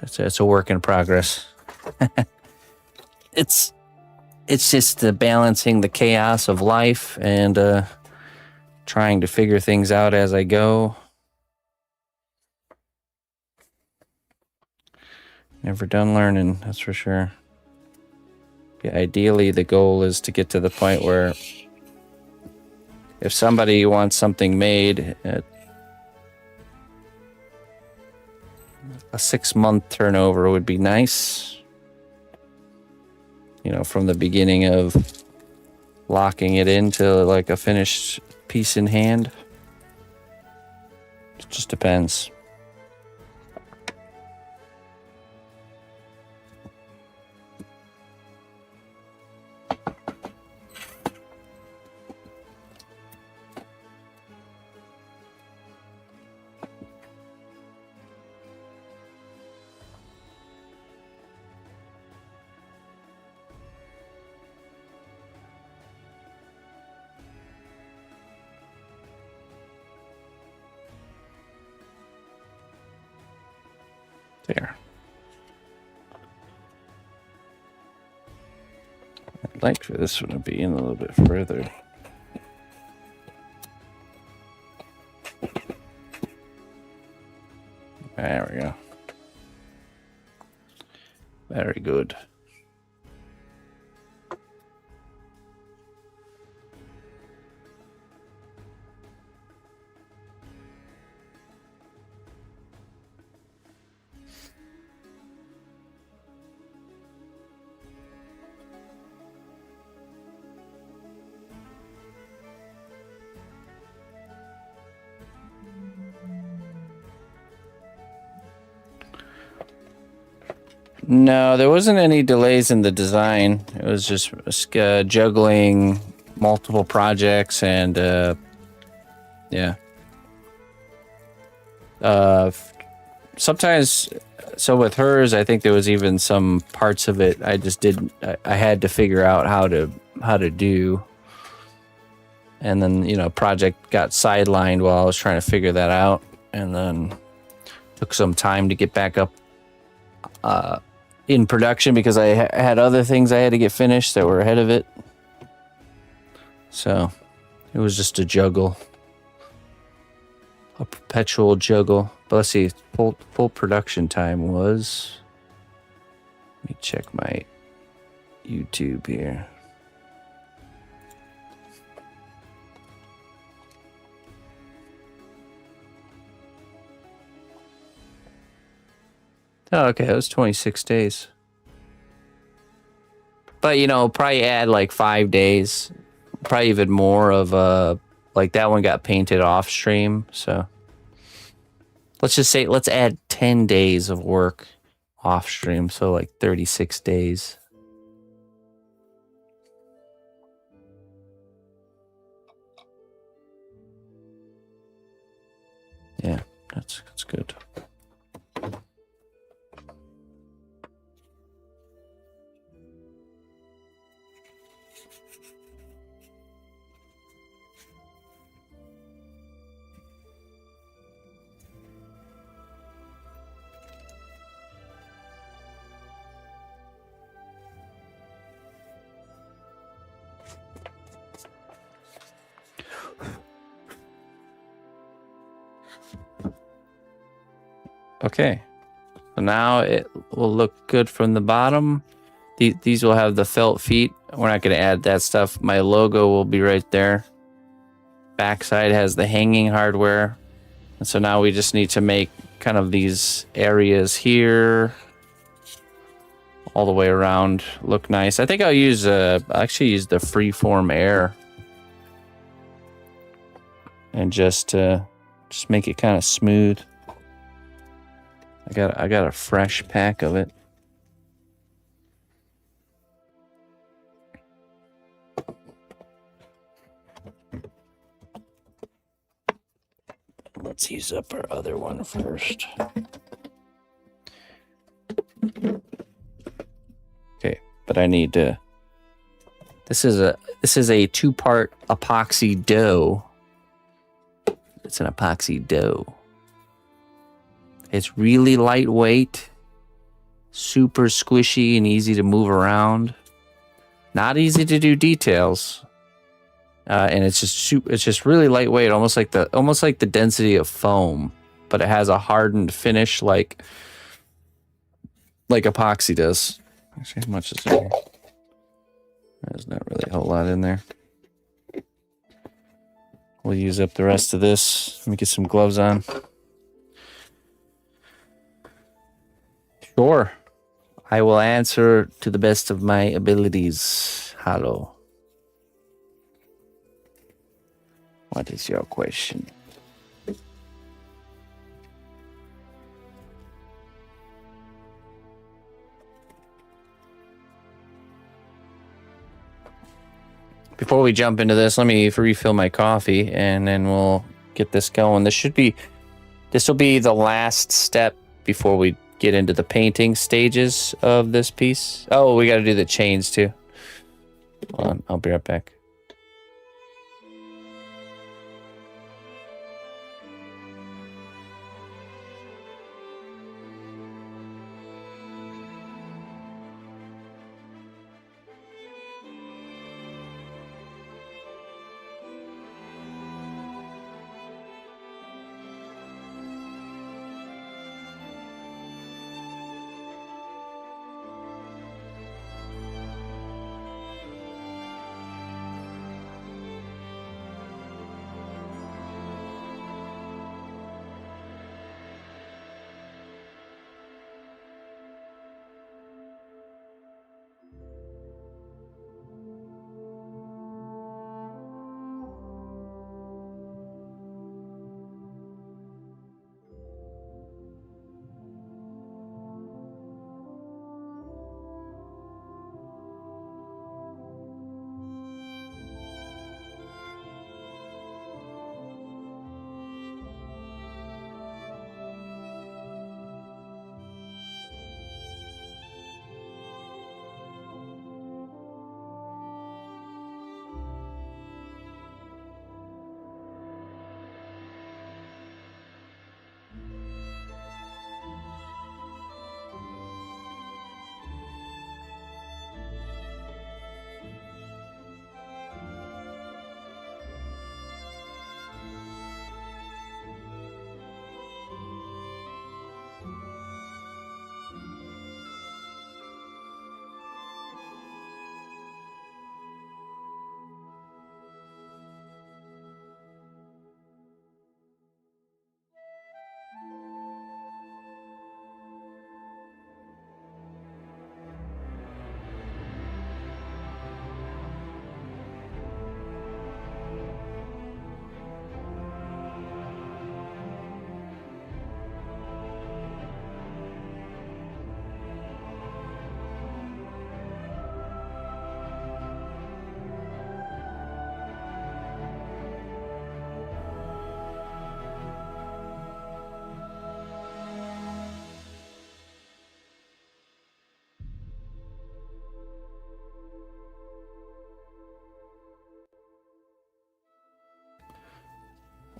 Speaker 1: it's a work in progress. It's just balancing the chaos of life and trying to figure things out as I go. Never done learning, that's for sure. Yeah, ideally, the goal is to get to the point where if somebody wants something made, a 6-month turnover would be nice. From the beginning of locking it into like a finished piece in hand. It just depends. There. I'd like for this one to be in a little bit further. There we go. Very good. No, there wasn't any delays in the design. It was just juggling multiple projects and yeah. Sometimes, so with hers, I think there was even some parts of it I just didn't. I had to figure out how to do, and then project got sidelined while I was trying to figure that out, and then took some time to get back up in production because I had other things I had to get finished that were ahead of it. So it was just a juggle, a perpetual juggle. But let's see, full production time was. Let me check my YouTube here. Oh, okay, it was 26 days. But, probably add like 5 days, probably even more of like that one got painted off stream. So let's just say, let's add 10 days of work off stream. So like 36 days. Yeah, that's good. Okay, so now it will look good from the bottom. These will have the felt feet. We're not going to add that stuff. My logo will be right there. Backside has the hanging hardware. And so now we just need to make kind of these areas here all the way around look nice. I think I'll actually use the freeform air and just make it kind of smooth. I got a fresh pack of it. Let's use up our other one first. Okay, but I need to. This is a 2-part epoxy dough. It's an epoxy dough. It's really lightweight, super squishy and easy to move around. Not easy to do details, and it's just really lightweight, almost like the density of foam, but it has a hardened finish like epoxy does. Actually, how much is in here? There's not really a whole lot in there. We'll use up the rest of this. Let me get some gloves on. Sure. I will answer to the best of my abilities. Hello. What is your question? Before we jump into this, let me refill my coffee and then we'll get this going. This will be the last step before we get into the painting stages of this piece. Oh, we got to do the chains too. Hold on, I'll be right back.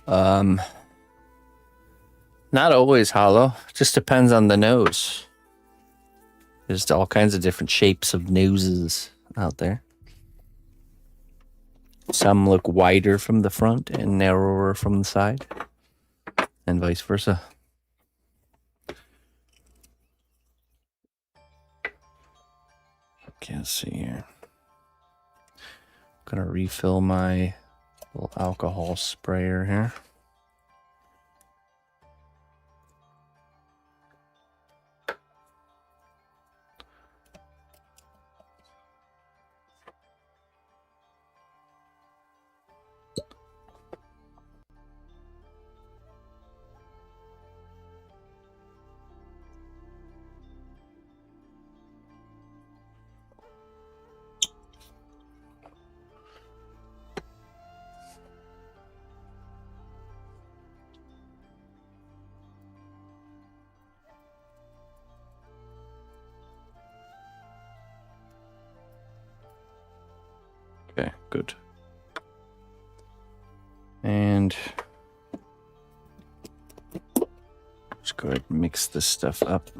Speaker 1: Not always hollow. Just depends on the nose. There's all kinds of different shapes of noses out there. Some look wider from the front and narrower from the side, and vice versa. Can't see here. I'm gonna refill my little alcohol sprayer here. Okay, good. And just go ahead and mix this stuff up.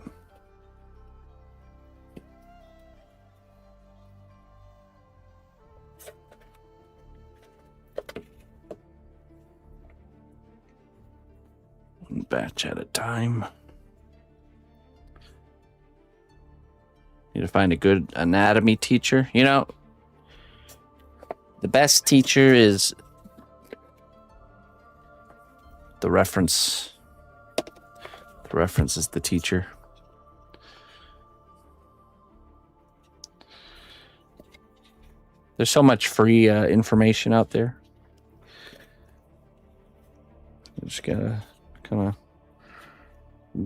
Speaker 1: One batch at a time. Need to find a good anatomy teacher. You know, the best teacher is the reference. The reference is the teacher. There's so much free information out there. You just gotta kind of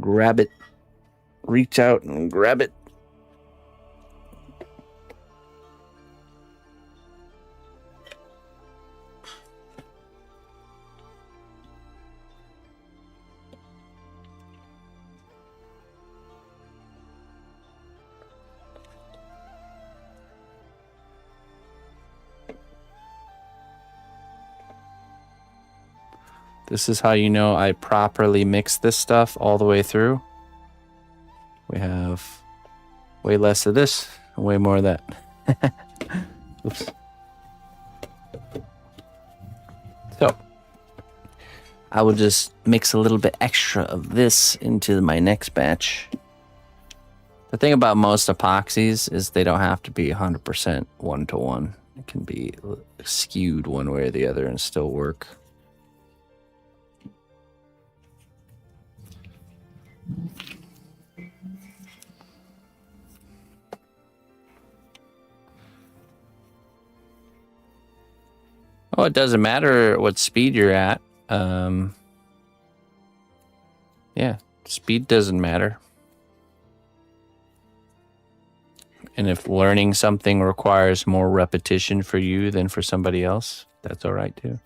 Speaker 1: grab it, reach out and grab it. This is how you know I properly mix this stuff all the way through. We have way less of this and way more of that. Oops. So I will just mix a little bit extra of this into my next batch. The thing about most epoxies is they don't have to be 100% one-to-one. It can be skewed one way or the other and still work. Oh, it doesn't matter what speed you're at. Yeah, speed doesn't matter. And if learning something requires more repetition for you than for somebody else, that's all right too.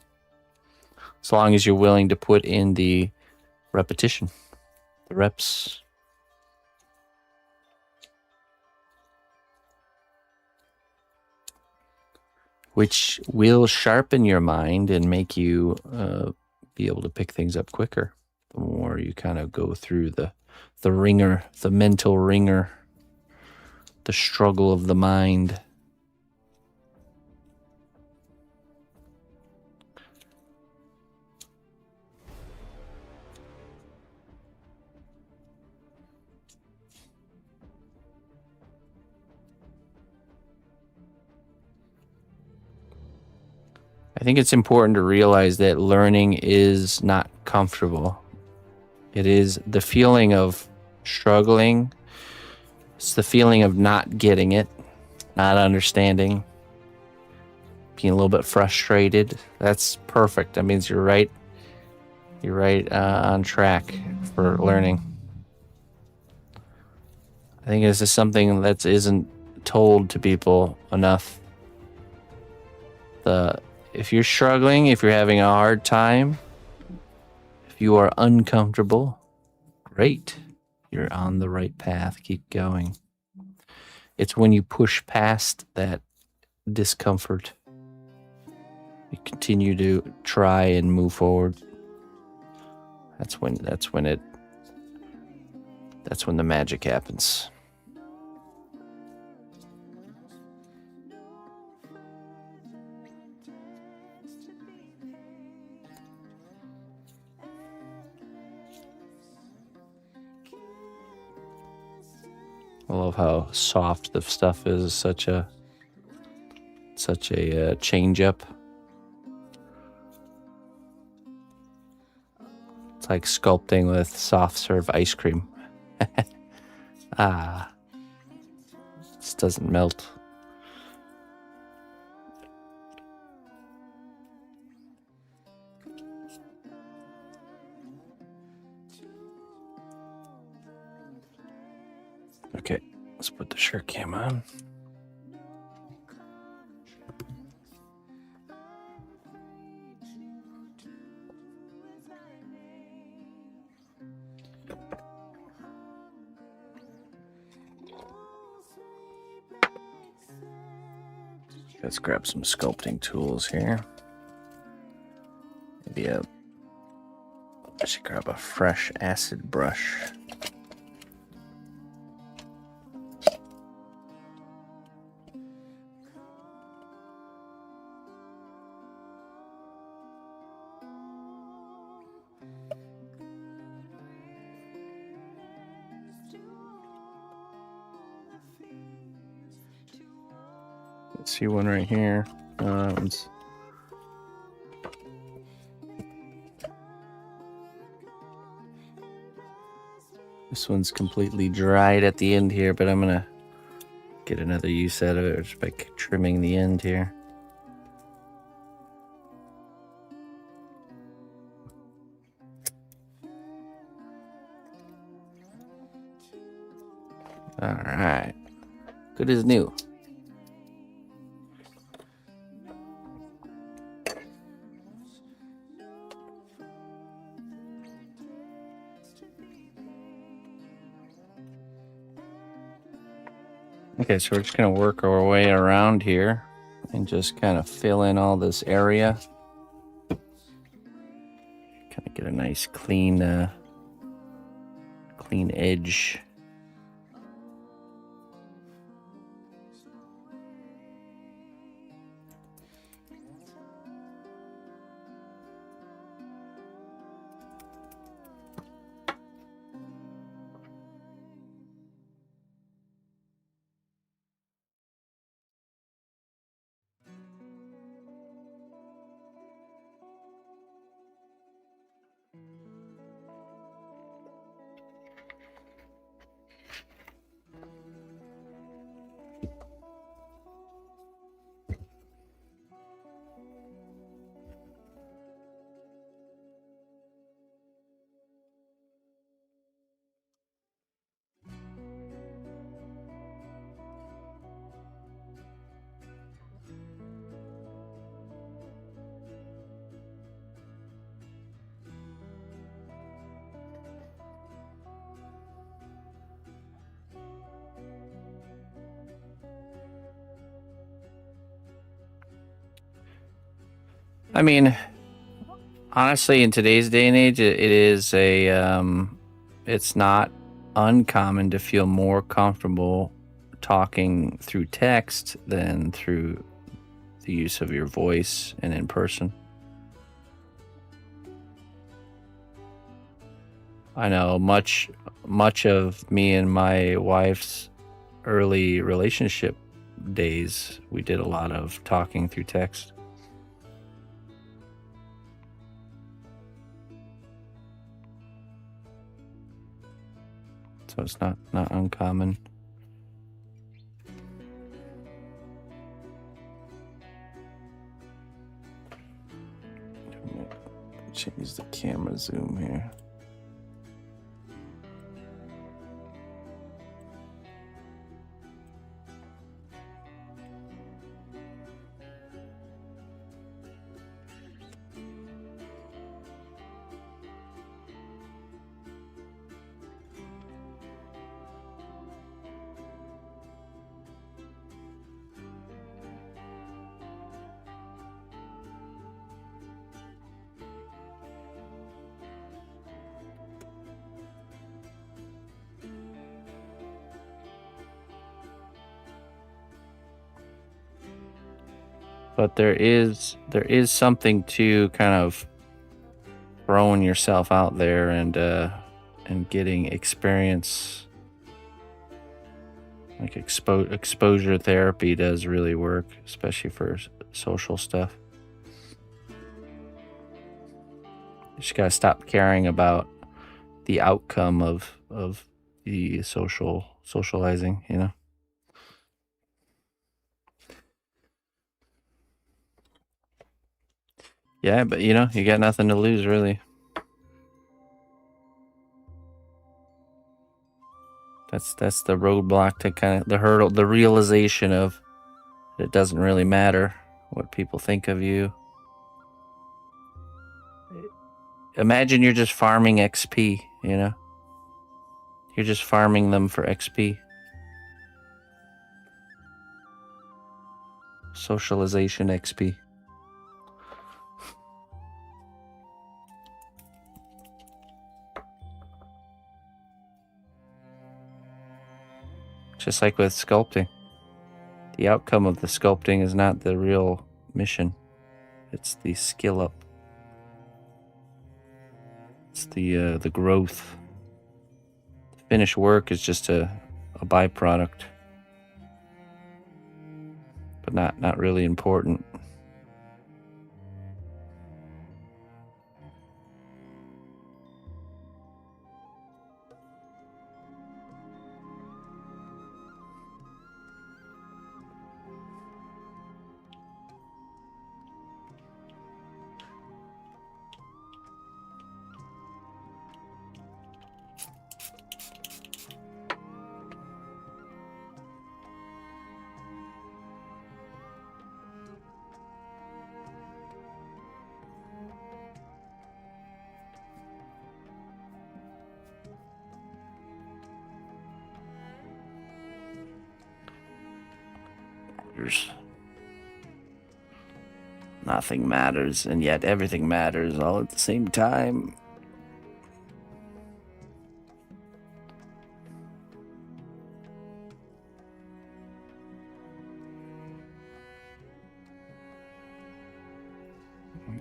Speaker 1: As long as you're willing to put in the repetition, the reps. Which will sharpen your mind and make you be able to pick things up quicker. The more you kind of go through the ringer, the mental ringer, the struggle of the mind. I think it's important to realize that learning is not comfortable. It is the feeling of struggling. It's the feeling of not getting it, not understanding, being a little bit frustrated. That's perfect. That means you're right. You're right on track for learning. I think this is something that isn't told to people enough. If you're struggling, if you're having a hard time, if you are uncomfortable, great. You're on the right path. Keep going. It's when you push past that discomfort, you continue to try and move forward, That's when the magic happens. I love how soft the stuff is. Such a change up. It's like sculpting with soft serve ice cream. This doesn't melt. Okay, let's put the shirt cam on. Let's grab some sculpting tools here. Maybe I should grab a fresh acid brush. See one right here. This one's completely dried at the end here, but I'm gonna get another use out of it just by trimming the end here. All right, good as new. Okay, so we're just going to work our way around here and just kind of fill in all this area. Kind of get a nice clean edge. I mean, honestly, in today's day and age, it is it's not uncommon to feel more comfortable talking through text than through the use of your voice and in person. I know much of me and my wife's early relationship days, we did a lot of talking through text. So it's not uncommon. Change the camera zoom here. But there is something to kind of throwing yourself out there and getting experience. Like exposure therapy does really work, especially for social stuff. You just gotta stop caring about the outcome of the socializing, you know. Yeah, but you know, you got nothing to lose, really. That's the roadblock to kind of the hurdle, the realization of it doesn't really matter what people think of you. Imagine you're just farming XP, you know? You're just farming them for XP. Socialization XP. Just like with sculpting. The outcome of the sculpting is not the real mission. It's the skill up. It's the growth. The finished work is just a byproduct. But not really important. Nothing matters, and yet everything matters all at the same time.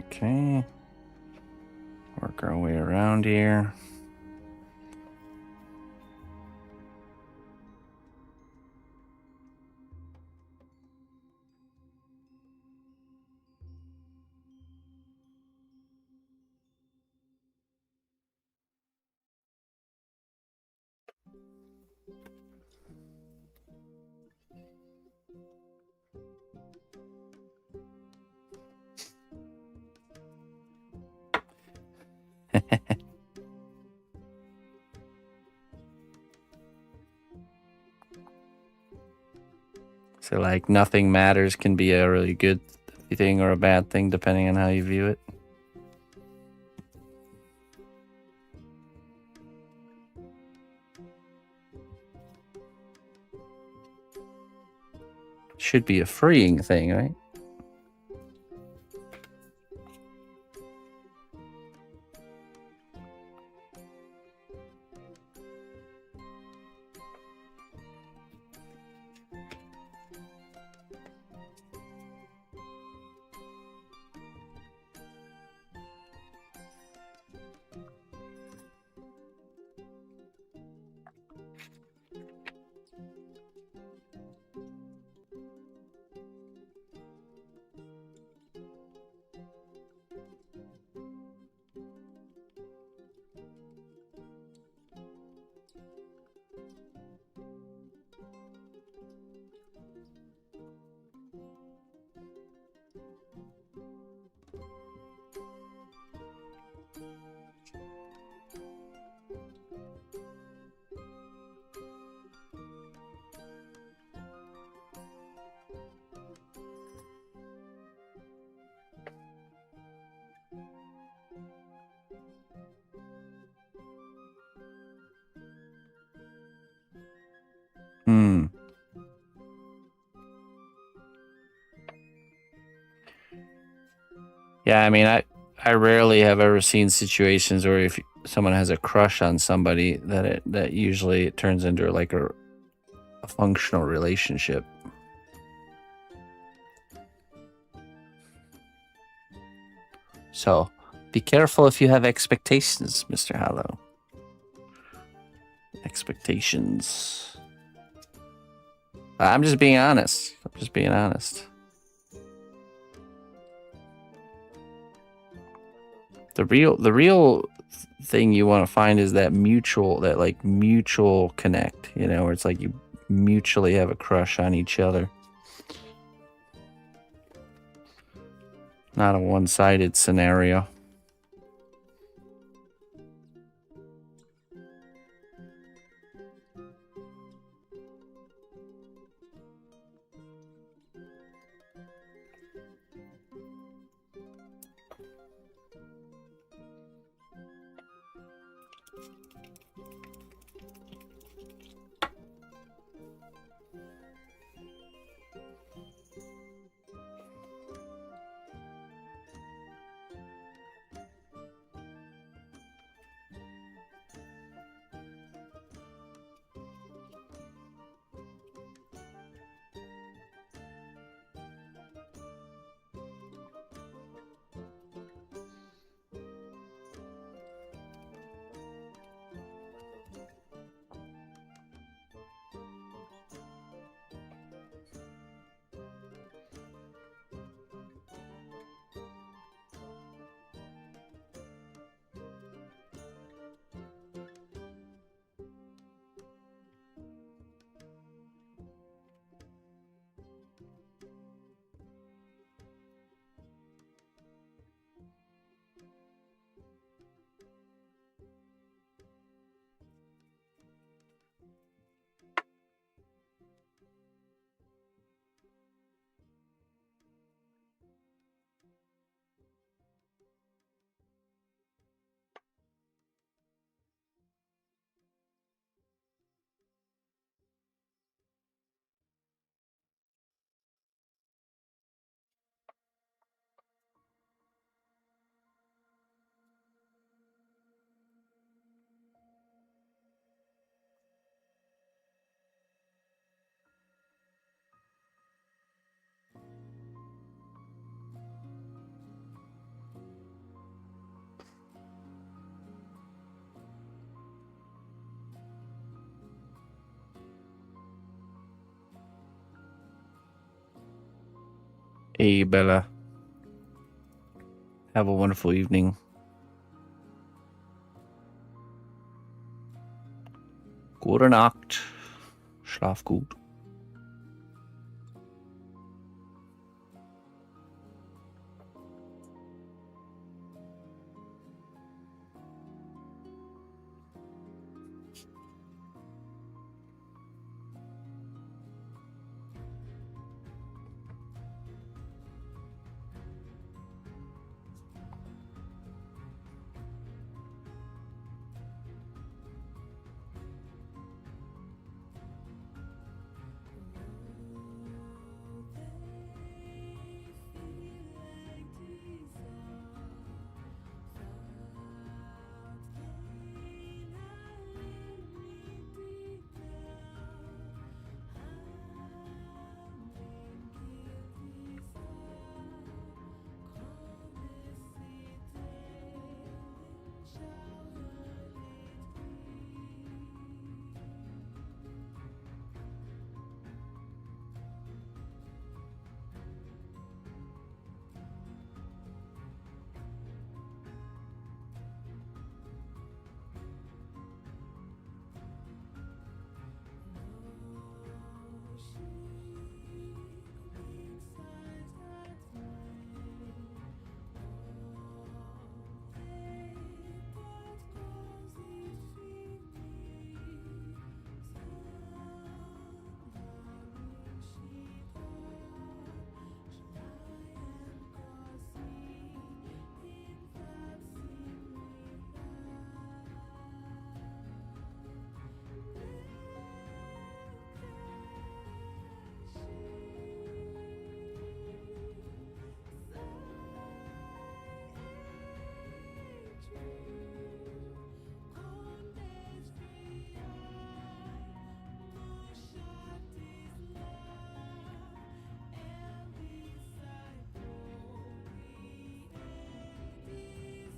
Speaker 1: Okay. Work our way around here. So, like, nothing matters can be a really good thing or a bad thing, depending on how you view it. Should be a freeing thing, right? Yeah, I mean, I rarely have ever seen situations where if someone has a crush on somebody that usually it turns into like a functional relationship. So be careful if you have expectations, Mr. Hollow. Expectations. I'm just being honest. The real thing you want to find is that mutual connect, you know, where it's like you mutually have a crush on each other. Not a one-sided scenario. Hey, Bella. Have a wonderful evening. Gute Nacht. Schlaf gut.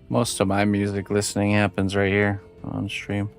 Speaker 1: Most of my music listening happens right here on stream.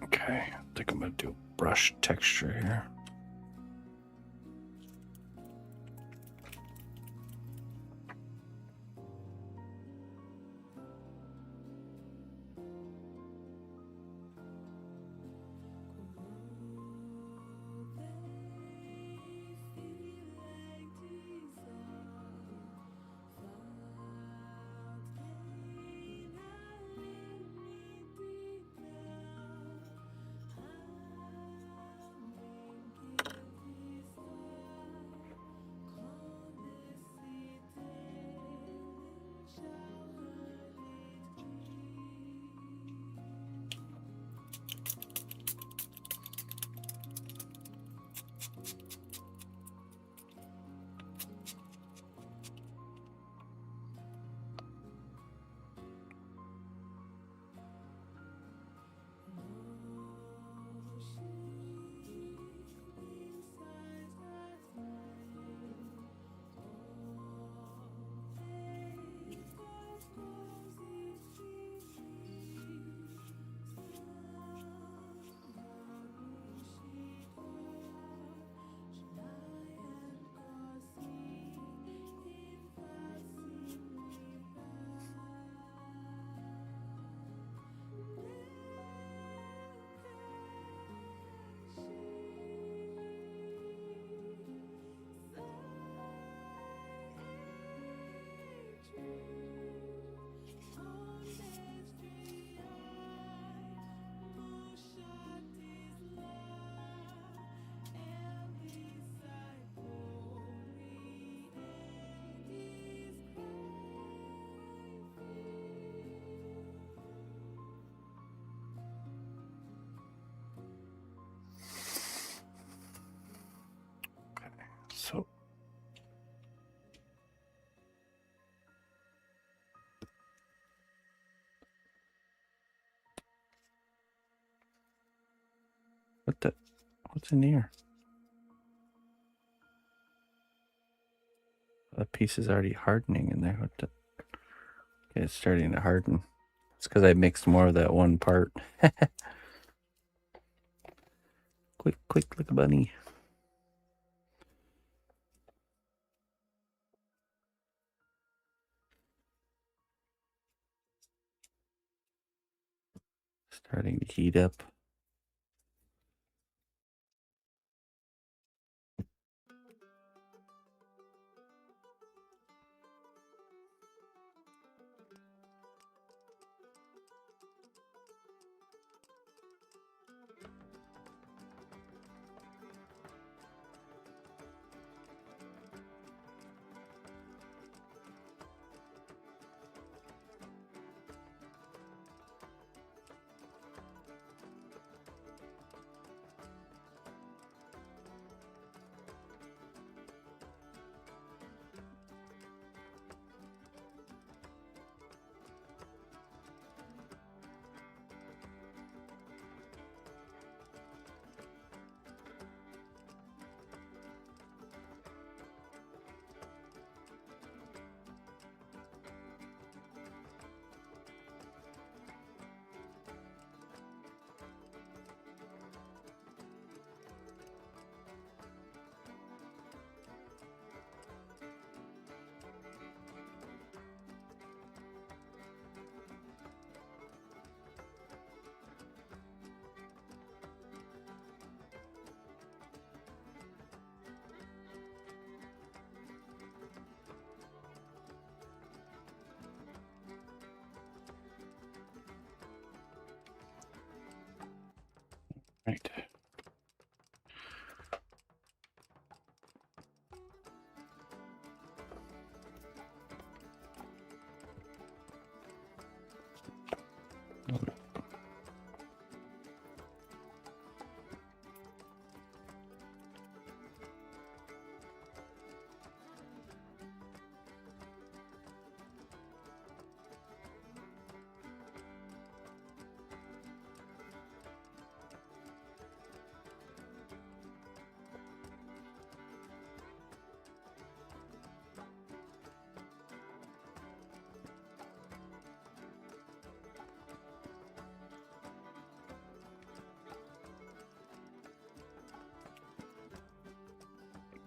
Speaker 1: Okay, I think I'm gonna do brush texture here. So what's in here? The piece is already hardening in there. What the? Okay, it's starting to harden. It's because I mixed more of that one part. Quick, like a bunny. Starting to heat up. Right.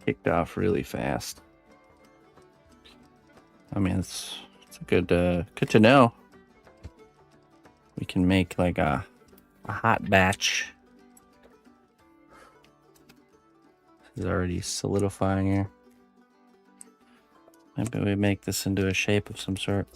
Speaker 1: Kicked off really fast. I mean, it's a good to know. We can make like a hot batch. It's already solidifying here. Maybe we make this into a shape of some sort.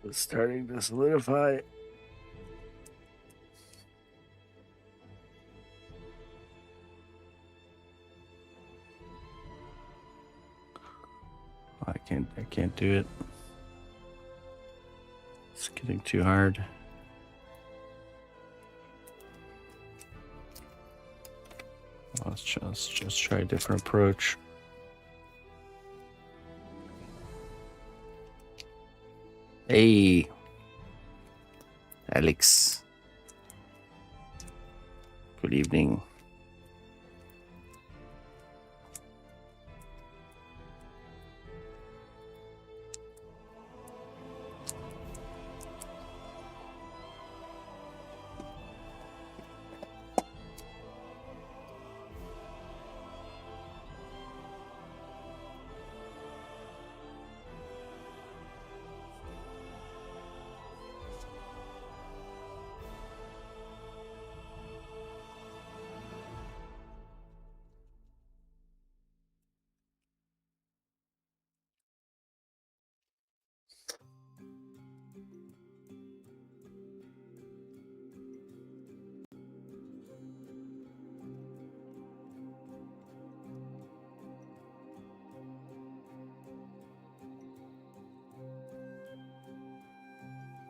Speaker 1: It's starting to solidify. I can't do it. It's getting too hard. Let's just try a different approach. Hey, Alex. Good evening.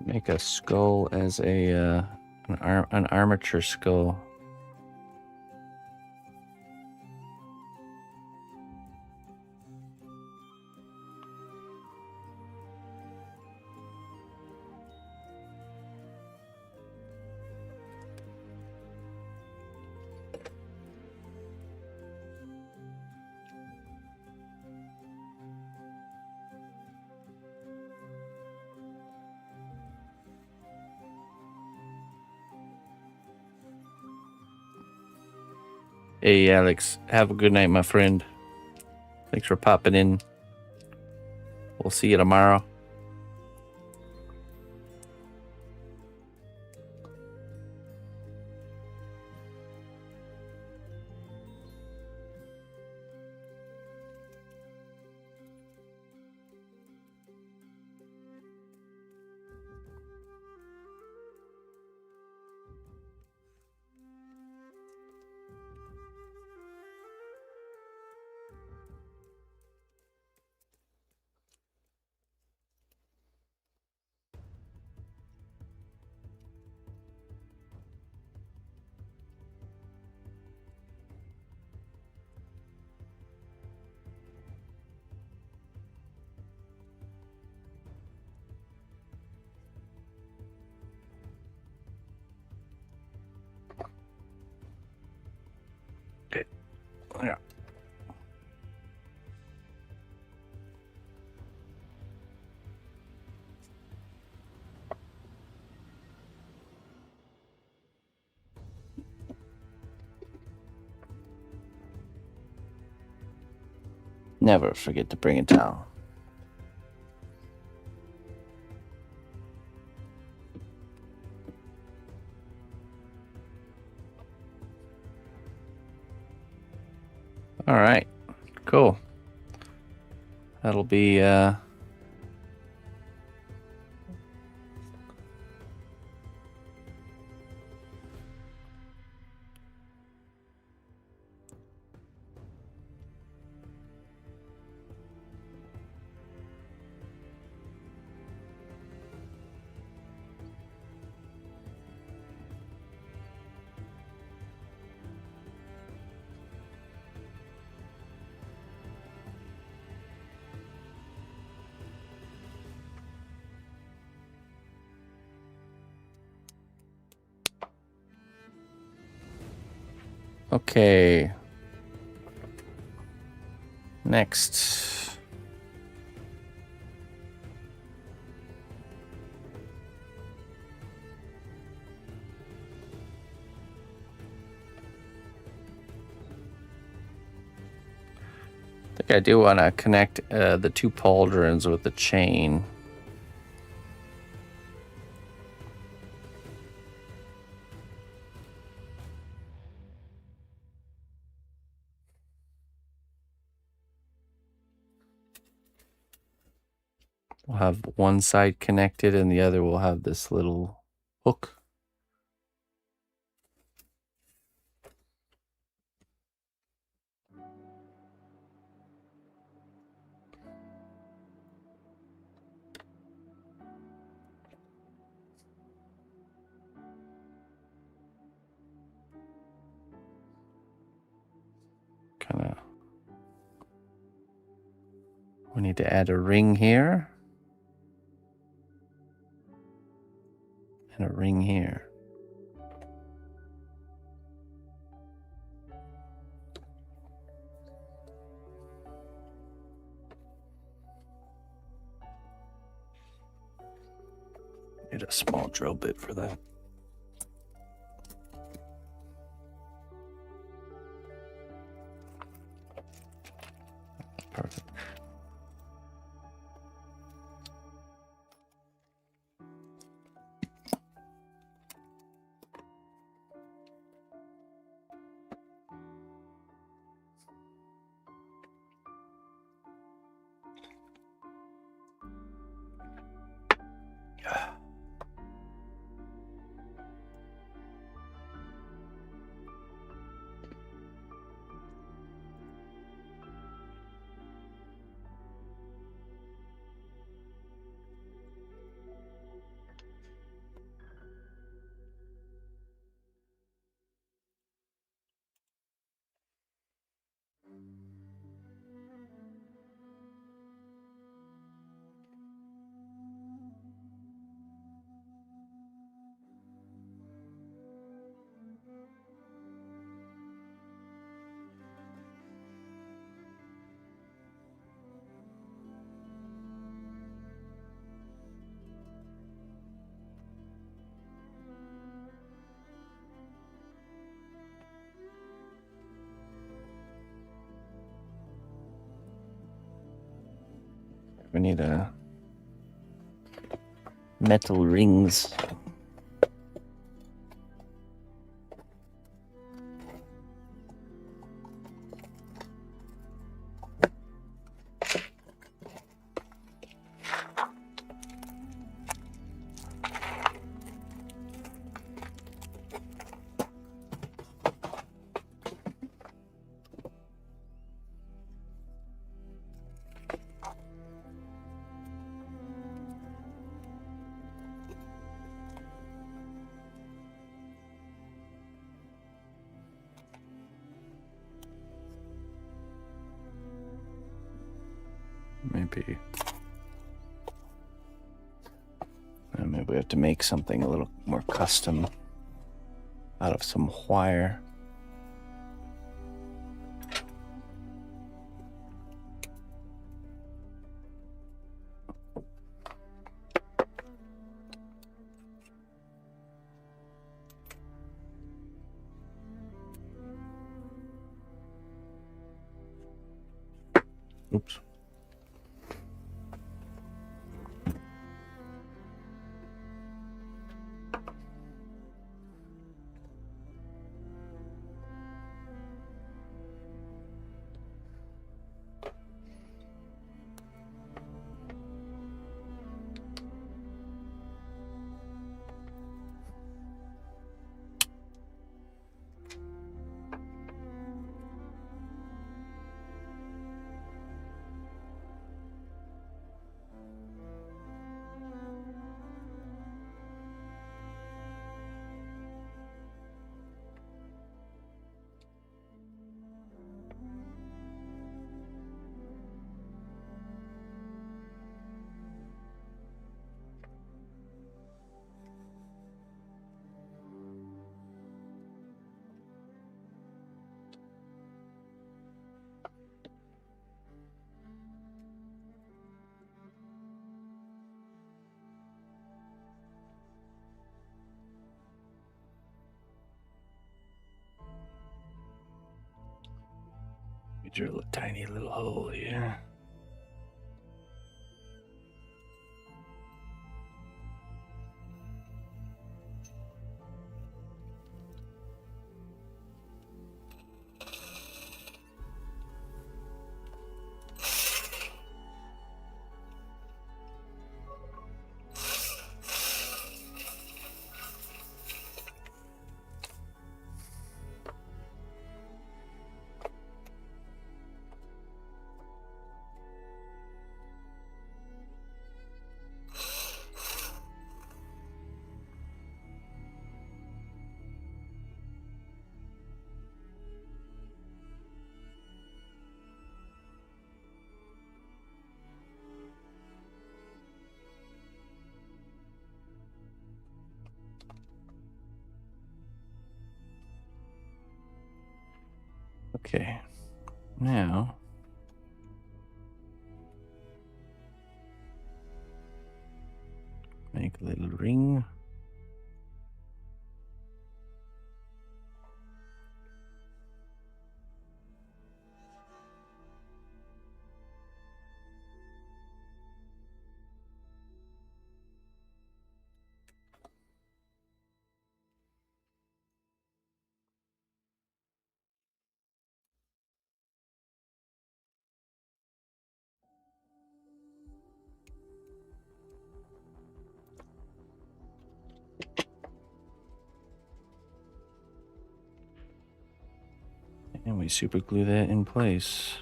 Speaker 1: Make a skull as a an armature skull. Hey, Alex. Have a good night, my friend. Thanks for popping in. We'll see you tomorrow. Never forget to bring a towel. All right, cool. That'll be okay. Next. I think I do want to connect the two pauldrons with the chain. We'll have one side connected and the other will have this little hook. Kind of. We need to add a ring here. And a ring here. Need a small drill bit for that. Perfect. We need a metal rings. Maybe we have to make something a little more custom out of some wire. Oops. We drill a tiny little hole here. Okay, now make a little ring. And we super glue that in place.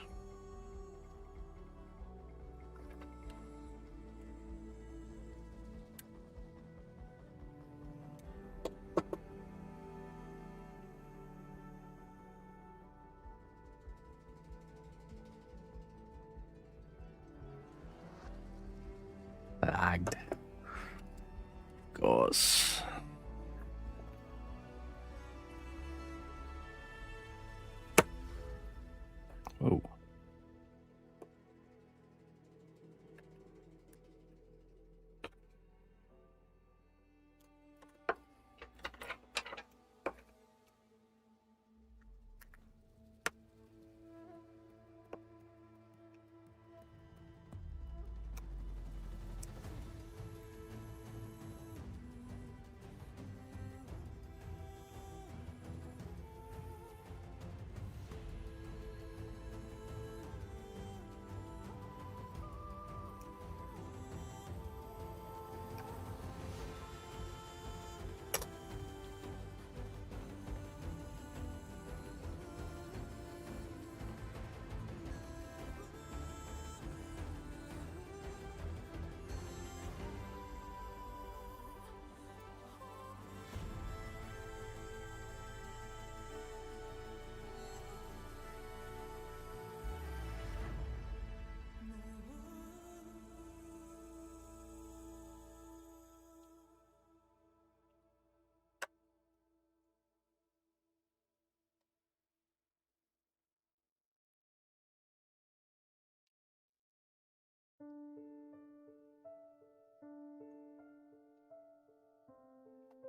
Speaker 1: Lagged. Goes. Oh.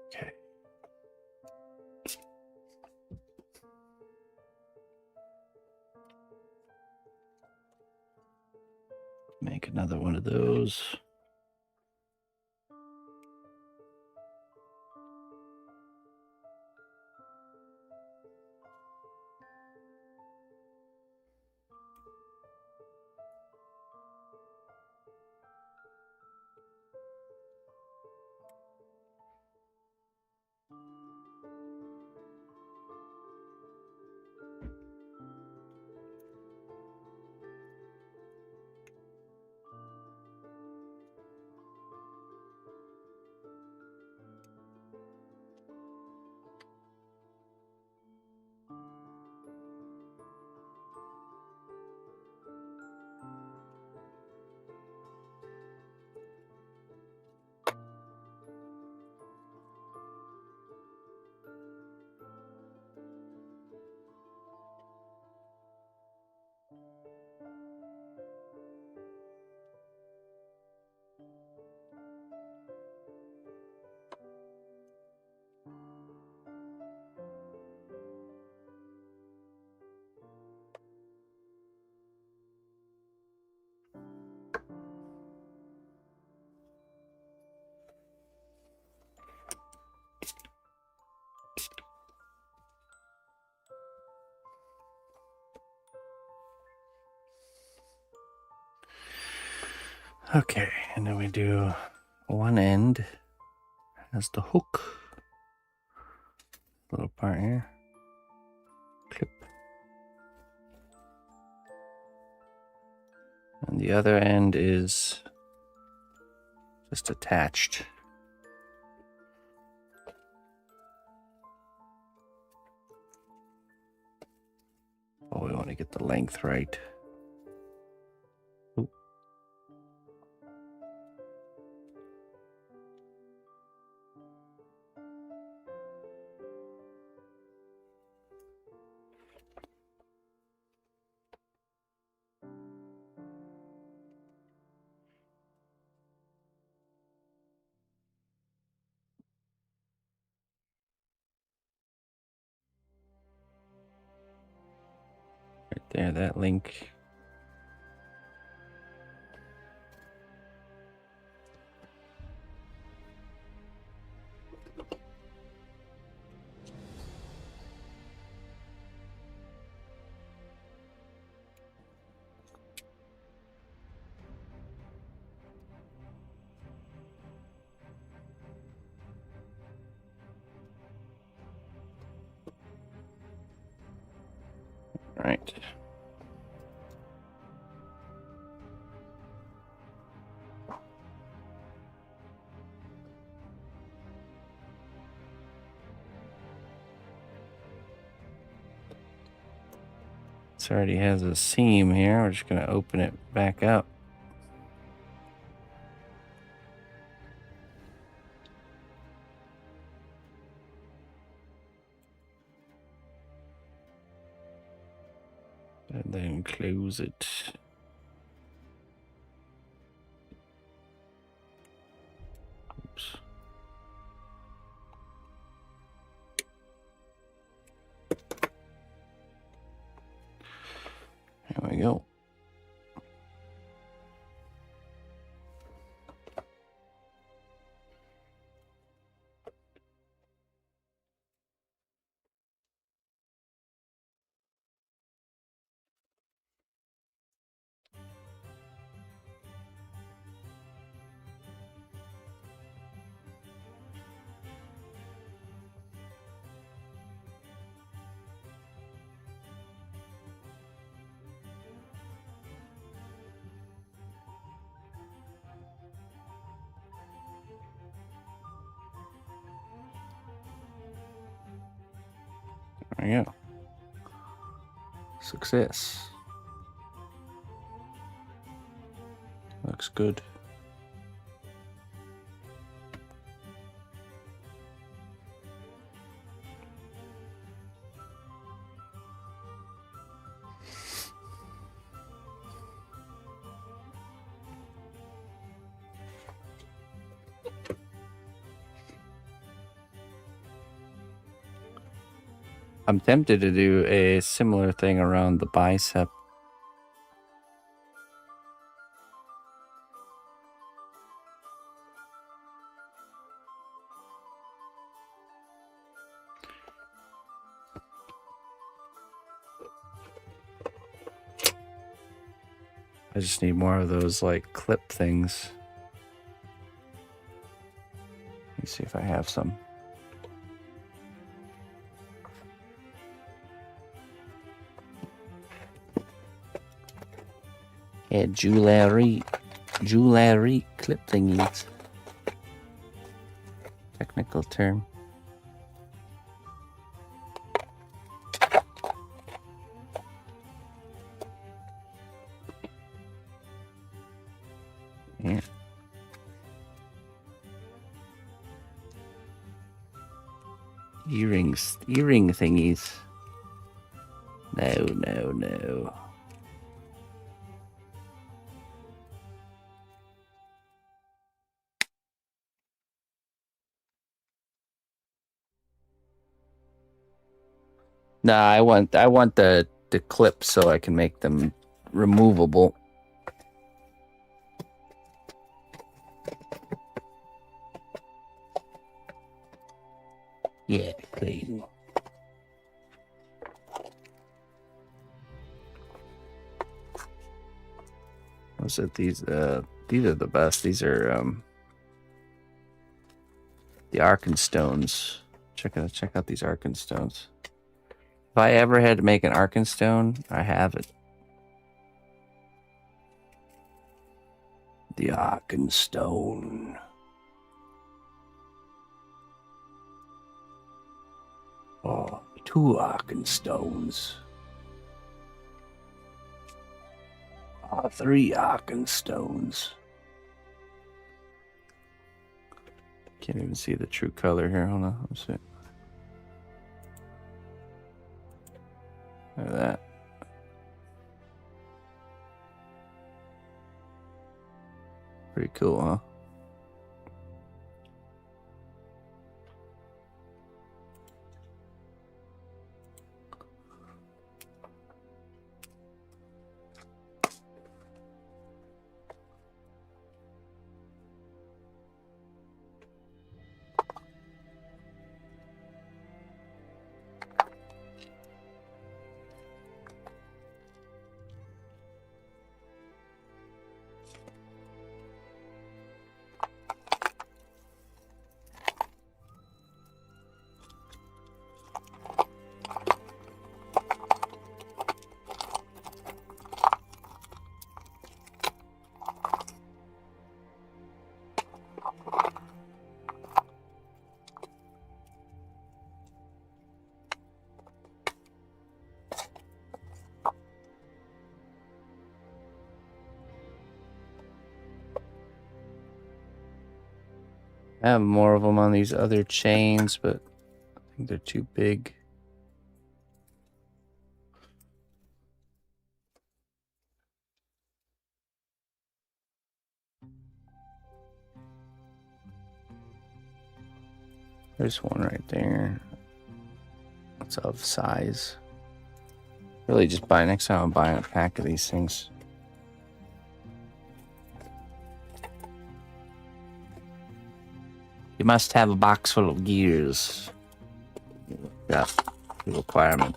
Speaker 1: Okay. Make another one of those. Okay, and then we do one end as the hook. Little part here. Clip. And the other end is just attached. Oh, we want to get the length right. Oop. Right there, that link. Right. This already has a seam here. We're just going to open it back up. And then close it. Oops. There we go. There we go. Success. Looks good. I'm tempted to do a similar thing around the bicep. I just need more of those like clip things. Let me see if I have some. Yeah, jewelry clip thingies. Technical term. Yeah. Earring thingies. No. Nah, I want the clips so I can make them removable. Yeah, clean. What's it? These are the best. These are the Arkenstones. Check out these Arkenstones. If I ever had to make an Arkenstone, I have it. The Arkenstone. Oh, 2 Arkenstones. 3 Arkenstones. Can't even see the true color here. Hold on, let's see. Look at that. Pretty cool, huh? I have more of them on these other chains, but I think they're too big. There's one right there. It's of size. Really just buy, next time I'm buying a pack of these things. You must have a box full of gears. Yeah, the requirement.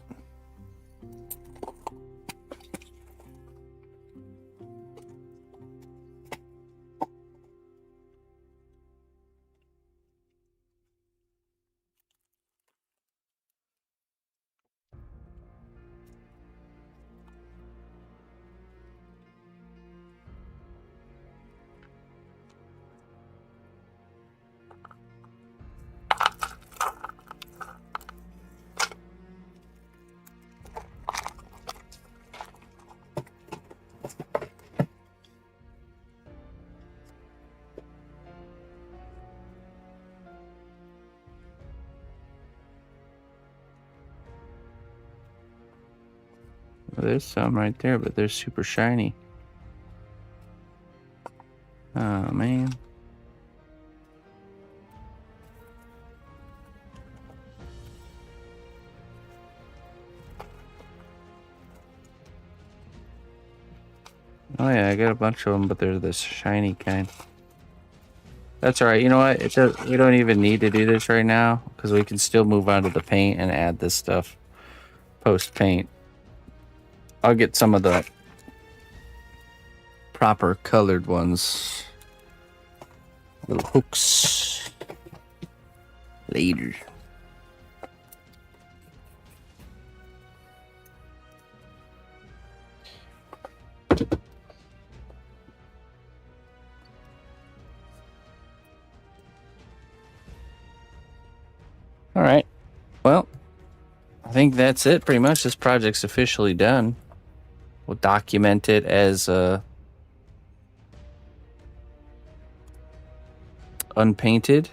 Speaker 1: Well, there's some right there, but they're super shiny. Oh, man. Oh yeah, I got a bunch of them, but they're this shiny kind. That's all right. You know what? We don't even need to do this right now because we can still move on to the paint and add this stuff post paint. I'll get some of the proper colored ones. Little hooks. Later. All right. Well, I think that's it pretty much. This project's officially done. We'll document it as unpainted.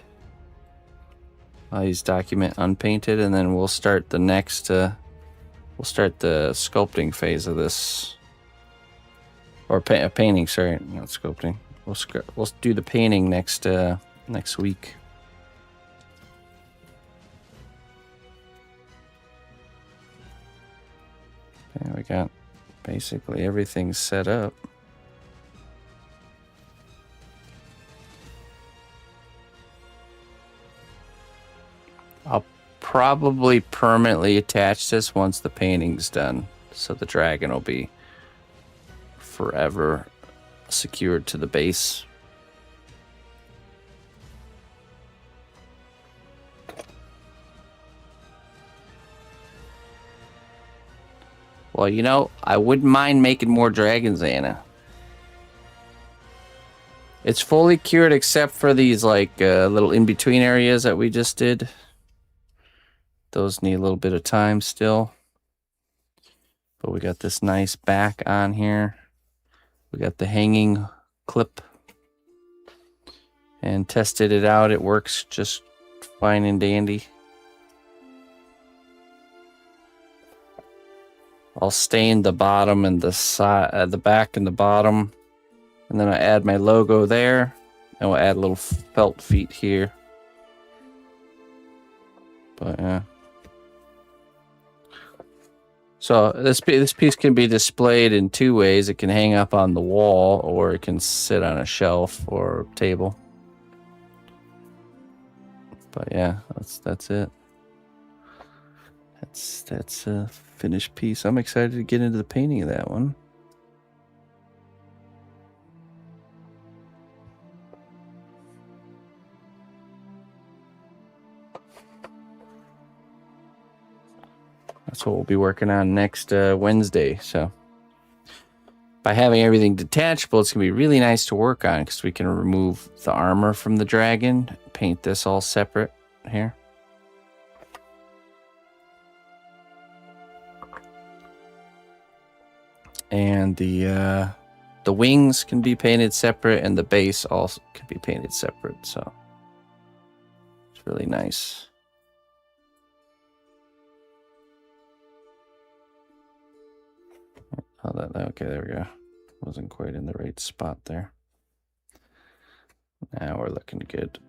Speaker 1: I'll use document unpainted, and then we'll start the next we'll start the sculpting phase of this, or painting. Sorry, not sculpting. We'll do the painting next week. Okay, we got basically everything set up. I'll probably permanently attach this once the painting's done, so the dragon will be forever secured to the base. Well, you know, I wouldn't mind making more dragons, Anna. It's fully cured except for these like little in-between areas that we just did. Those need a little bit of time still. But we got this nice back on here. We got the hanging clip. And tested it out. It works just fine and dandy. I'll stain the bottom and the side, the back and the bottom. And then I add my logo there. And we'll add little felt feet here. But yeah. So this piece can be displayed in two ways. It can hang up on the wall, or it can sit on a shelf or table. But yeah, that's it. That's a finished piece. I'm excited to get into the painting of that one. That's what we'll be working on next Wednesday. So by having everything detachable, it's going to be really nice to work on because we can remove the armor from the dragon, paint this all separate here. And the wings can be painted separate, and the base also can be painted separate. So it's really nice. Oh, okay, there we go. Wasn't quite in the right spot there. Now we're looking good.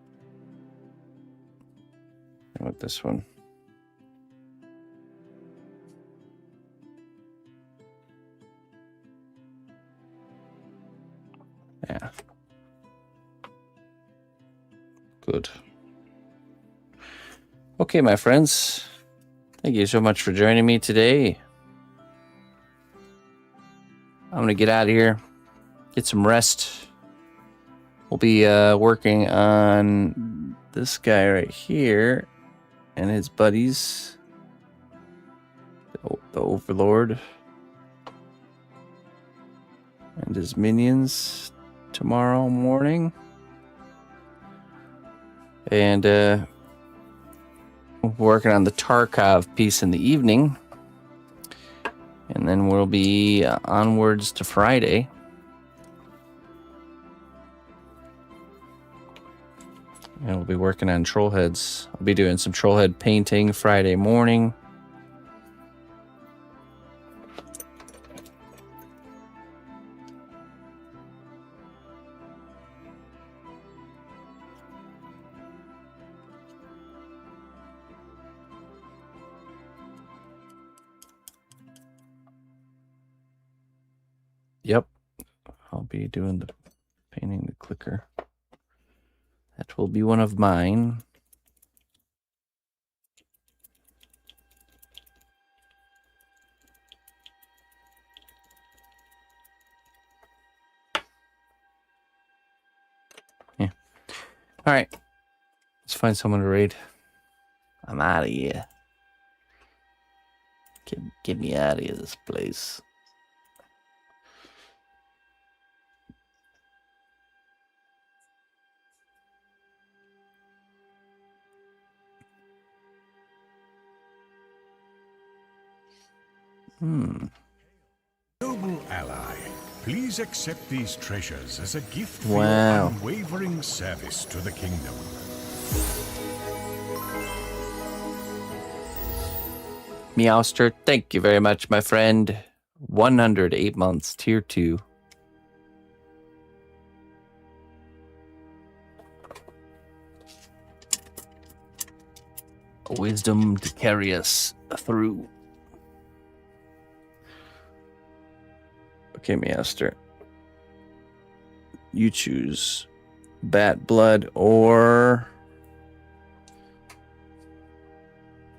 Speaker 1: And with this one. Yeah. Good. Okay, my friends. Thank you so much for joining me today. I'm going to get out of here, get some rest. We'll be working on this guy right here and his buddies, the Overlord and his minions tomorrow morning. And working on the Tarkov piece in the evening. And then we'll be onwards to Friday. And we'll be working on troll heads. I'll be doing some troll head painting Friday morning. Yep. I'll be doing the painting the clicker. That will be one of mine. All right. Let's find someone to raid. I'm out of here. Get me out of here, this place.
Speaker 2: Noble ally, please accept these treasures as a gift for
Speaker 1: Wow.
Speaker 2: your unwavering service to the kingdom.
Speaker 1: Meowster, thank you very much, my friend. 108 months, tier 2. Wisdom to carry us through. Okay, Meowster. You choose bat blood or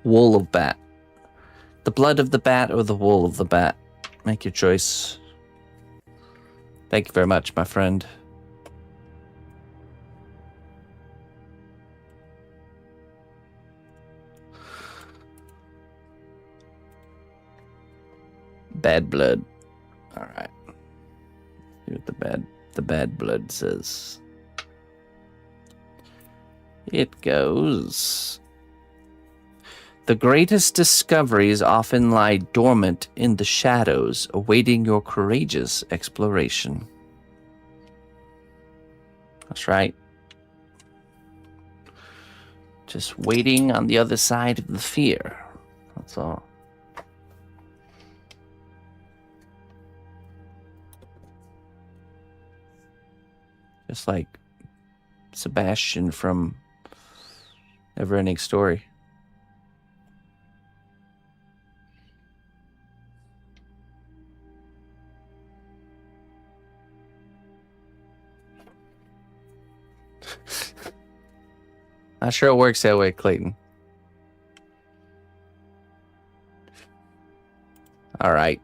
Speaker 1: wool of bat. The blood of the bat or the wool of the bat. Make your choice. Thank you very much, my friend. Bad blood. All right. See what the bad blood says. It goes. The greatest discoveries often lie dormant in the shadows, awaiting your courageous exploration. That's right. Just waiting on the other side of the fear. That's all. Just like Sebastian from Neverending Story. Not sure it works that way, Clayton. All right.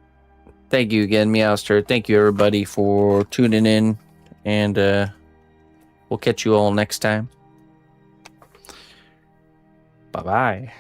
Speaker 1: Thank you again, Meowster. Thank you, everybody, for tuning in. And we'll catch you all next time. Bye-bye.